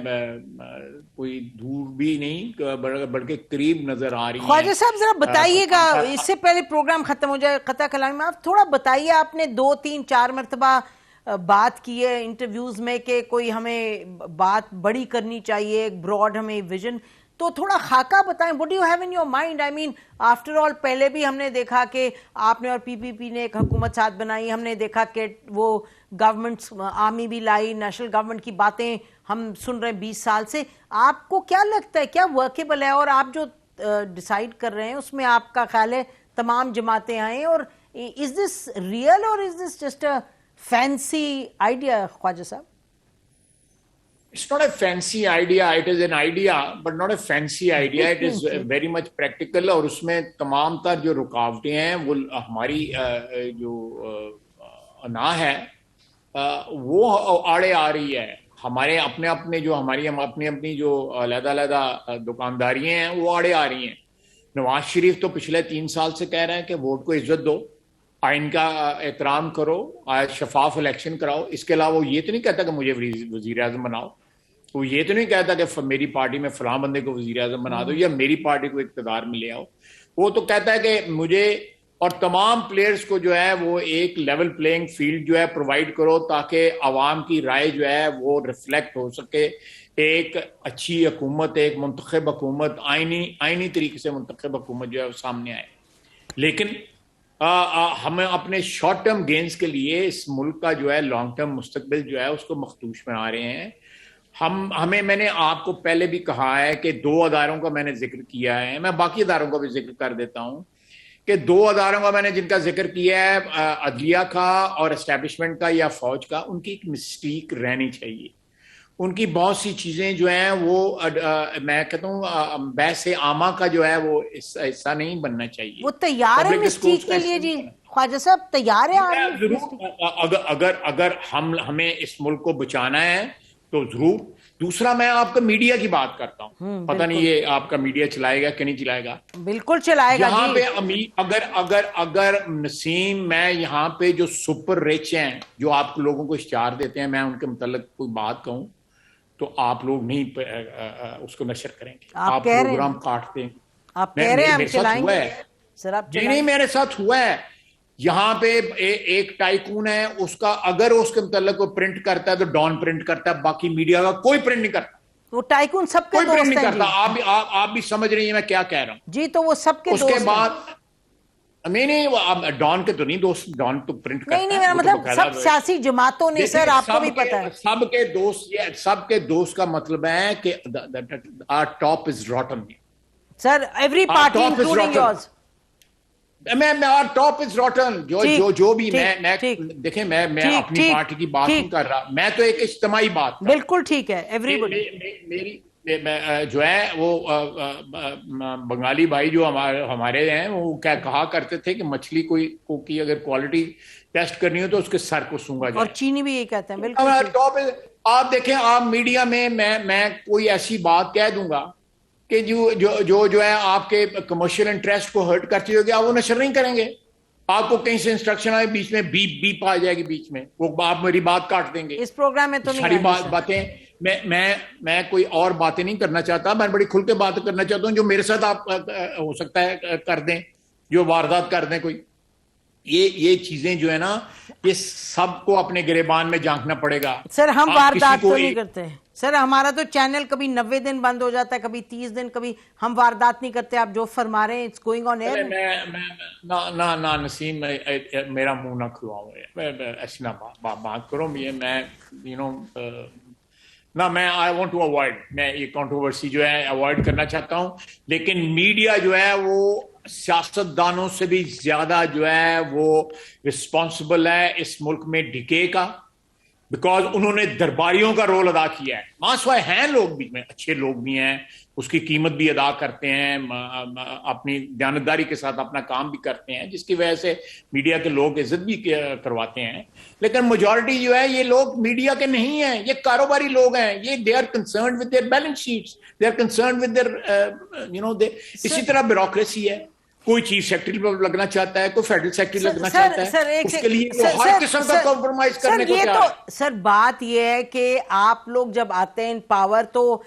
کوئی دور بھی نہیں بلکہ قریب نظر آ رہی ہے. خواجہ صاحب ذرا بتائیے گا, اس سے پہلے پروگرام ختم ہو جائے, قطع کلامی میں آپ تھوڑا بتائیے, آپ نے 2 3 4 مرتبہ بات کی ہے انٹرویوز میں کہ کوئی ہمیں بات بڑی کرنی چاہیے, ایک براڈ ہمیں ویژن, تو تھوڑا خاکہ بتائیں. what do you have in your mind? I mean, after all, پہلے بھی ہم نے دیکھا کہ آپ نے اور پی پی پی نے ایک حکومت ساتھ بنائی, ہم نے دیکھا کہ وہ گورنمنٹ آرمی بھی لائی, نیشنل گورنمنٹ کی باتیں ہم سن رہے ہیں 20 سال سے. آپ کو کیا لگتا ہے کیا ورکیبل ہے, اور آپ جو ڈیسائیڈ کر رہے ہیں اس میں آپ کا خیال ہے تمام جماعتیں آئیں, اور is this real or is this just a fancy idea, خواجہ صاحب؟ It's not a fancy idea, it is an idea, but not a fancy idea. It is very much practical, اور اس میں تمام تر جو رکاوٹیں ہیں وہ ہماری جو انا ہے وہ آڑے آ رہی ہے. ہمارے اپنے جو ہماری اپنی جو علیحدہ دکانداریاں ہیں وہ آڑے آ رہی ہیں. نواز شریف تو پچھلے 3 سال سے کہہ رہے ہیں کہ ووٹ کو عزت دو, آئین کا احترام کرو, شفاف الیکشن کراؤ. اس کے علاوہ وہ یہ تو نہیں کہتا کہ مجھے وزیر اعظم بناؤ, وہ یہ تو نہیں کہتا کہ میری پارٹی میں فلاں بندے کو وزیر اعظم بنا دو یا میری پارٹی کو اقتدار میں لے آؤ. وہ تو کہتا ہے کہ مجھے اور تمام پلیئرز کو جو ہے وہ ایک لیول پلینگ فیلڈ جو ہے پرووائڈ کرو تاکہ عوام کی رائے جو ہے وہ ریفلیکٹ ہو سکے. ایک اچھی حکومت, ایک منتخب حکومت, آئینی طریقے سے منتخب حکومت جو ہے وہ سامنے آئے. لیکن ہمیں اپنے شارٹ ٹرم گینز کے لیے اس ملک کا جو ہے لانگ ٹرم مستقبل جو ہے اس کو مخدوش بنا رہے ہیں. میں نے آپ کو پہلے بھی کہا ہے کہ 2 اداروں کا میں نے ذکر کیا ہے, میں باقی اداروں کا بھی ذکر کر دیتا ہوں کہ 2 اداروں کا میں نے جن کا ذکر کیا ہے, عدلیہ کا اور اسٹیبلشمنٹ کا یا فوج کا, ان کی ایک مسٹیک رہنی چاہیے. ان کی بہت سی چیزیں جو ہیں وہ میں کہتا ہوں بحث عامہ کا جو ہے وہ حصہ نہیں بننا چاہیے. وہ تیار ہے مسٹیک کے لیے جی خواجہ صاحب, تیار ہے ضرور. اگر ہمیں اس ملک کو بچانا ہے تو ضرور. دوسرا میں آپ کا میڈیا کی بات کرتا ہوں, پتہ نہیں یہ آپ کا میڈیا چلائے گا کہ نہیں چلائے گا. بالکل چلائے گا. یہاں پہ اگر نسیم, میں یہاں پہ جو سپر رچ ہیں جو آپ لوگوں کو اشتہار دیتے ہیں, میں ان کے متعلق کوئی بات کہوں تو آپ لوگ نہیں اس کو نشر کریں گے. آپ پروگرام کاٹتے ہیں. آپ کہہ رہے ہیں ہم چلائیں گے سر. آپ نہیں, میرے ساتھ ہوا ہے. یہاں پہ ایک ٹائکون ہے, اس کا اگر اس کے متعلق کوئی پرنٹ کرتا ہے تو ڈان پرنٹ کرتا ہے, باقی میڈیا کا کوئی پرنٹ نہیں کرتا. وہ ٹائکون سب کے دوست ہیں, کوئی پرنٹ نہیں کرتا. آپ بھی سمجھ رہی ہیں میں کیا کہہ رہا ہوں جی. تو وہ سب کے دوست ہیں. اس کے بعد نہیں, ڈان کے تو نہیں دوست, ڈان تو پرنٹ کرتا ہے. نہیں, میرا مطلب سب سیاسی جماعتوں نے سر, آپ کو بھی پتا ہے. سب کے دوست کا مطلب ہے کہ our top is rotten. Sir every party including yours. میں ٹاپ از روٹن. جو بھی میں دیکھیں, میں اپنی پارٹی کی بات نہیں کر رہا, میں تو ایک اجتماعی بات. بالکل ٹھیک ہے. میری جو ہے وہ بنگالی بھائی جو ہمارے ہیں وہ کہا کرتے تھے کہ مچھلی کی اگر کوالٹی ٹیسٹ کرنی ہو تو اس کے سر کو سونگا جائے. اور چینی بھی یہ کہتے ہیں. بالکل. آپ دیکھیں, آپ میڈیا میں کوئی ایسی بات کہہ دوں گا کہ جو ہے آپ کے کمرشل انٹرسٹ کو ہرٹ کرتی ہوگی, آپ وہ نشر نہیں کریں گے. آپ کو کہیں سے انسٹرکشن آئے بیچ میں بیپ آ جائے گی بیچ میں, وہ آپ میری بات کاٹ دیں گے. اس پروگرام میں تو ساری باتیں میں کوئی اور باتیں نہیں کرنا چاہتا, میں بڑی کھل کے بات کرنا چاہتا ہوں. جو میرے ساتھ آپ ہو سکتا ہے کر دیں, جو واردات کر دیں کوئی, یہ چیزیں جو ہے نا, یہ سب کو اپنے گریبان میں جھانکنا پڑے گا. سر ہم واردات تو نہیں کرتے سر, ہمارا تو چینل کبھی 90 دن بند ہو جاتا ہے, کبھی 30 دن, کبھی ہم واردات نہیں کرتے. آپ جو فرما رہے ہیں اٹس گوئنگ آن ایئر. نہ نسیم, میرا منہ نہ کھلواؤ, ایسی نہ بات کرو. میں نہ میں آئی وانٹ ٹو اوائڈ, میں یہ کنٹروورسی جو ہے اوائڈ کرنا چاہتا ہوں. لیکن میڈیا جو ہے وہ سیاست دانوں سے بھی زیادہ جو ہے وہ رسپانسبل ہے اس ملک میں ڈکے کا, بیکاز انہوں نے درباریوں کا رول ادا کیا ہے. ماسوائے ہیں لوگ بھی میں, اچھے لوگ بھی ہیں, اس کی قیمت بھی ادا کرتے ہیں, اپنی دیانتداری کے ساتھ اپنا کام بھی کرتے ہیں, جس کی وجہ سے میڈیا کے لوگ عزت بھی کرواتے ہیں. لیکن میجورٹی جو ہے یہ لوگ میڈیا کے نہیں ہیں, یہ کاروباری لوگ ہیں. یہ they are concerned with their balance sheets, they are concerned with their اسی طرح بیوروکریسی ہے. کوئی چیف سیکرٹری لگنا چاہتا ہے, کوئی فیڈرل سیکرٹری لگنا چاہتا ہے, اس کے لیے ہر قسم کا کمپرومائز کرنے کو تیار ہے. سر بات یہ ہے کہ آپ لوگ جب آتے ہیں ان پاور, تو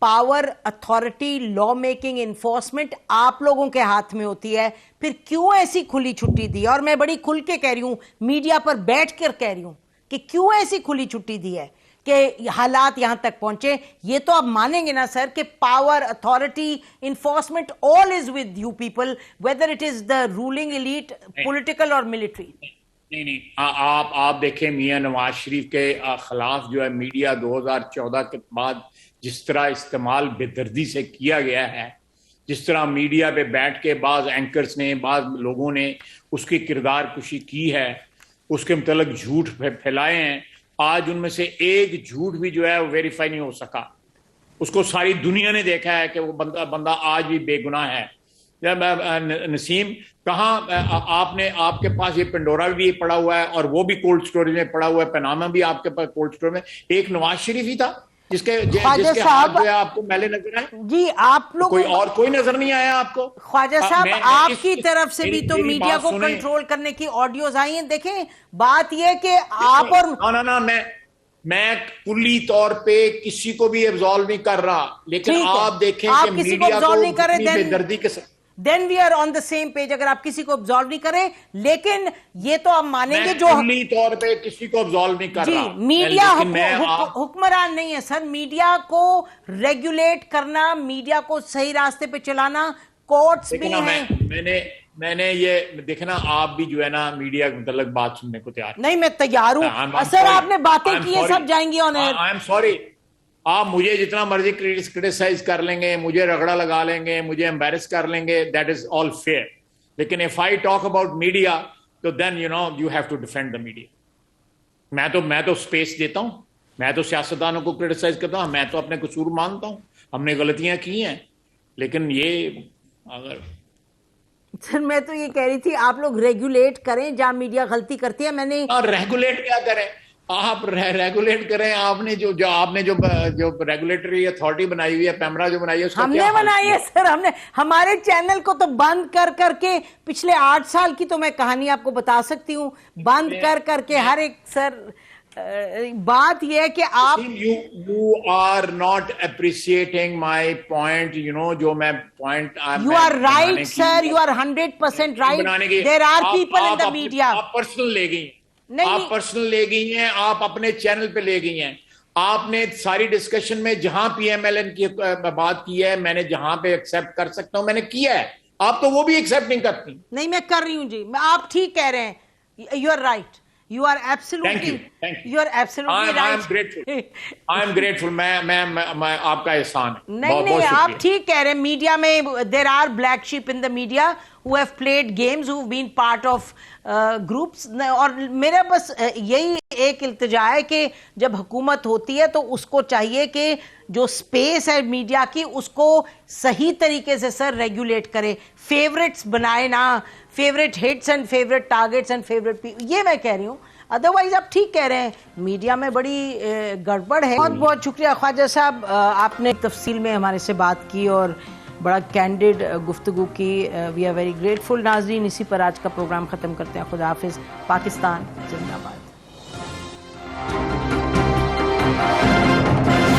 power, authority, law making, enforcement آپ لوگوں کے ہاتھ میں ہوتی ہے. پھر کیوں ایسی کھلی چھٹی دی؟ اور میں بڑی کھل کے کہہ رہی ہوں, میڈیا پر بیٹھ کر کہہ رہی ہوں کہ کیوں ایسی کھلی چھٹی دی ہے کہ حالات یہاں تک پہنچے. یہ تو آپ مانیں گے نا سر کہ power, authority, enforcement, all is with you people, whether it is the ruling elite, political or military. نہیں, آپ دیکھیں میاں نواز شریف کے خلاف جو ہے میڈیا 2014 کے بعد جس طرح استعمال بے دردی سے کیا گیا ہے, جس طرح میڈیا پہ بیٹھ کے بعض اینکرز نے, بعض لوگوں نے اس کی کردار کشی کی ہے, اس کے متعلق جھوٹ پھیلائے ہیں. آج ان میں سے ایک جھوٹ بھی جو ہے وہ ویریفائی نہیں ہو سکا. اس کو ساری دنیا نے دیکھا ہے کہ وہ بندہ آج بھی بے گناہ ہے. نسیم, کہاں آپ کے پاس یہ پنڈورا بھی پڑا ہوا ہے, اور وہ بھی کولڈ اسٹوریج میں پڑا ہوا ہے, پناما بھی آپ کے پاس کولڈ اسٹوریج میں. ایک نواز شریف ہی تھا جس کے ہاتھ جو ہے آپ کو میلے نظر آئے. جی آپ لوگ کوئی نظر نہیں آیا آپ کو. خواجہ صاحب آپ کی طرف سے بھی تو میڈیا کو کنٹرول کرنے کی آڈیوز آئی ہیں. دیکھیں بات یہ کہ آپ اور میں کلی طور پہ کسی کو بھی ابزالو نہیں کر رہا, لیکن آپ دیکھیں کہ میڈیا کو بے دردی کے ساتھ then we are on the same page. اگر آپ کسی کو ابزالو نہیں کریں, لیکن یہ تو آپ مانیں گے جو کلی طور پہ کسی کو ابزالو نہیں کر رہا. میڈیا حکمران نہیں ہے سر. میڈیا کو ریگولیٹ کرنا, میڈیا کو صحیح راستے پہ چلانا کورٹس بھی ہیں. میں نے یہ دیکھنا, آپ بھی جو ہے نا میڈیا کے متعلق بات سننے کو تیار نہیں. میں تیار ہوں سر. آپ نے باتیں کی ہیں, سب جائیں گی آن ایئر. آئی ایم سوری, آپ مجھے جتنا مرضی کرٹیسائز کر لیں گے, مجھے رگڑا لگا لیں گے, مجھے امبیرس کر لیں گے, دیٹ از آل فیئر. لیکن if I talk about media, تو then you have to defend the media. میں تو اسپیس دیتا ہوں, میں تو سیاستدانوں کو کرٹیسائز کرتا ہوں, میں تو اپنے قصور مانتا ہوں, ہم نے غلطیاں کی ہیں, لیکن یہ اگر سر میں تو یہ کہہ رہی تھی آپ لوگ ریگولیٹ کریں جہاں میڈیا غلطی کرتی ہے. میں نے ریگولیٹ کیا کریں, آپ ریگولیٹ کریں. آپ نے جو ریگولیٹری اتھارٹی بنائی ہوئی ہے, پیمرا جو بنائی ہے, اس کا ہم نے بنائی ہے سر, ہم نے ہمارے چینل کو تو بند کر کے پچھلے 8 سال کی تو میں کہانی آپ کو بتا سکتی ہوں, بند کر کے ہر ایک. سر بات یہ ہے کہ آپ you are not appreciating my point, جو میں point you are right sir, you are 100% right. There are people in the media. آپ پرسنل لے گئی ہیں, آپ پرسنل لے گئی ہیں, آپ اپنے چینل پہ لے گئی ہیں. آپ نے ساری ڈسکشن میں جہاں پی ایم ایل این کی بات کی ہے, میں نے جہاں پہ ایکسیپٹ کر سکتا ہوں میں نے کیا ہے, آپ تو وہ بھی ایکسیپٹ نہیں کرتی. نہیں میں کر رہی ہوں جی, آپ ٹھیک کہہ رہے ہیں, you are right. You are absolutely, you are absolutely right. I am grateful. میں آپ کا احسان ہے. نہیں آپ ٹھیک کہہ رہے ہیں. میڈیا میں there are black sheep in the media who have played games, who have been part of groups. اور میرا بس یہی ایک التجا ہے کہ جب حکومت ہوتی ہے تو اس کو چاہیے کہ جو سپیس ہے میڈیا کی اس کو صحیح طریقے سے سر ریگولیٹ کرے, فیوریٹس بنائے نا, favourite hits and favourite targets and favourite یہ میں کہہ رہی ہوں. ادروائز آپ ٹھیک کہہ رہے ہیں, میڈیا میں بڑی گڑبڑ ہے. بہت بہت شکریہ خواجہ صاحب, آپ نے تفصیل میں ہمارے سے بات کی اور بڑا کینڈیڈ گفتگو کی. We are very grateful. ناظرین اسی پر آج کا پروگرام ختم کرتے ہیں. خدا حافظ. پاکستان زندہ باد.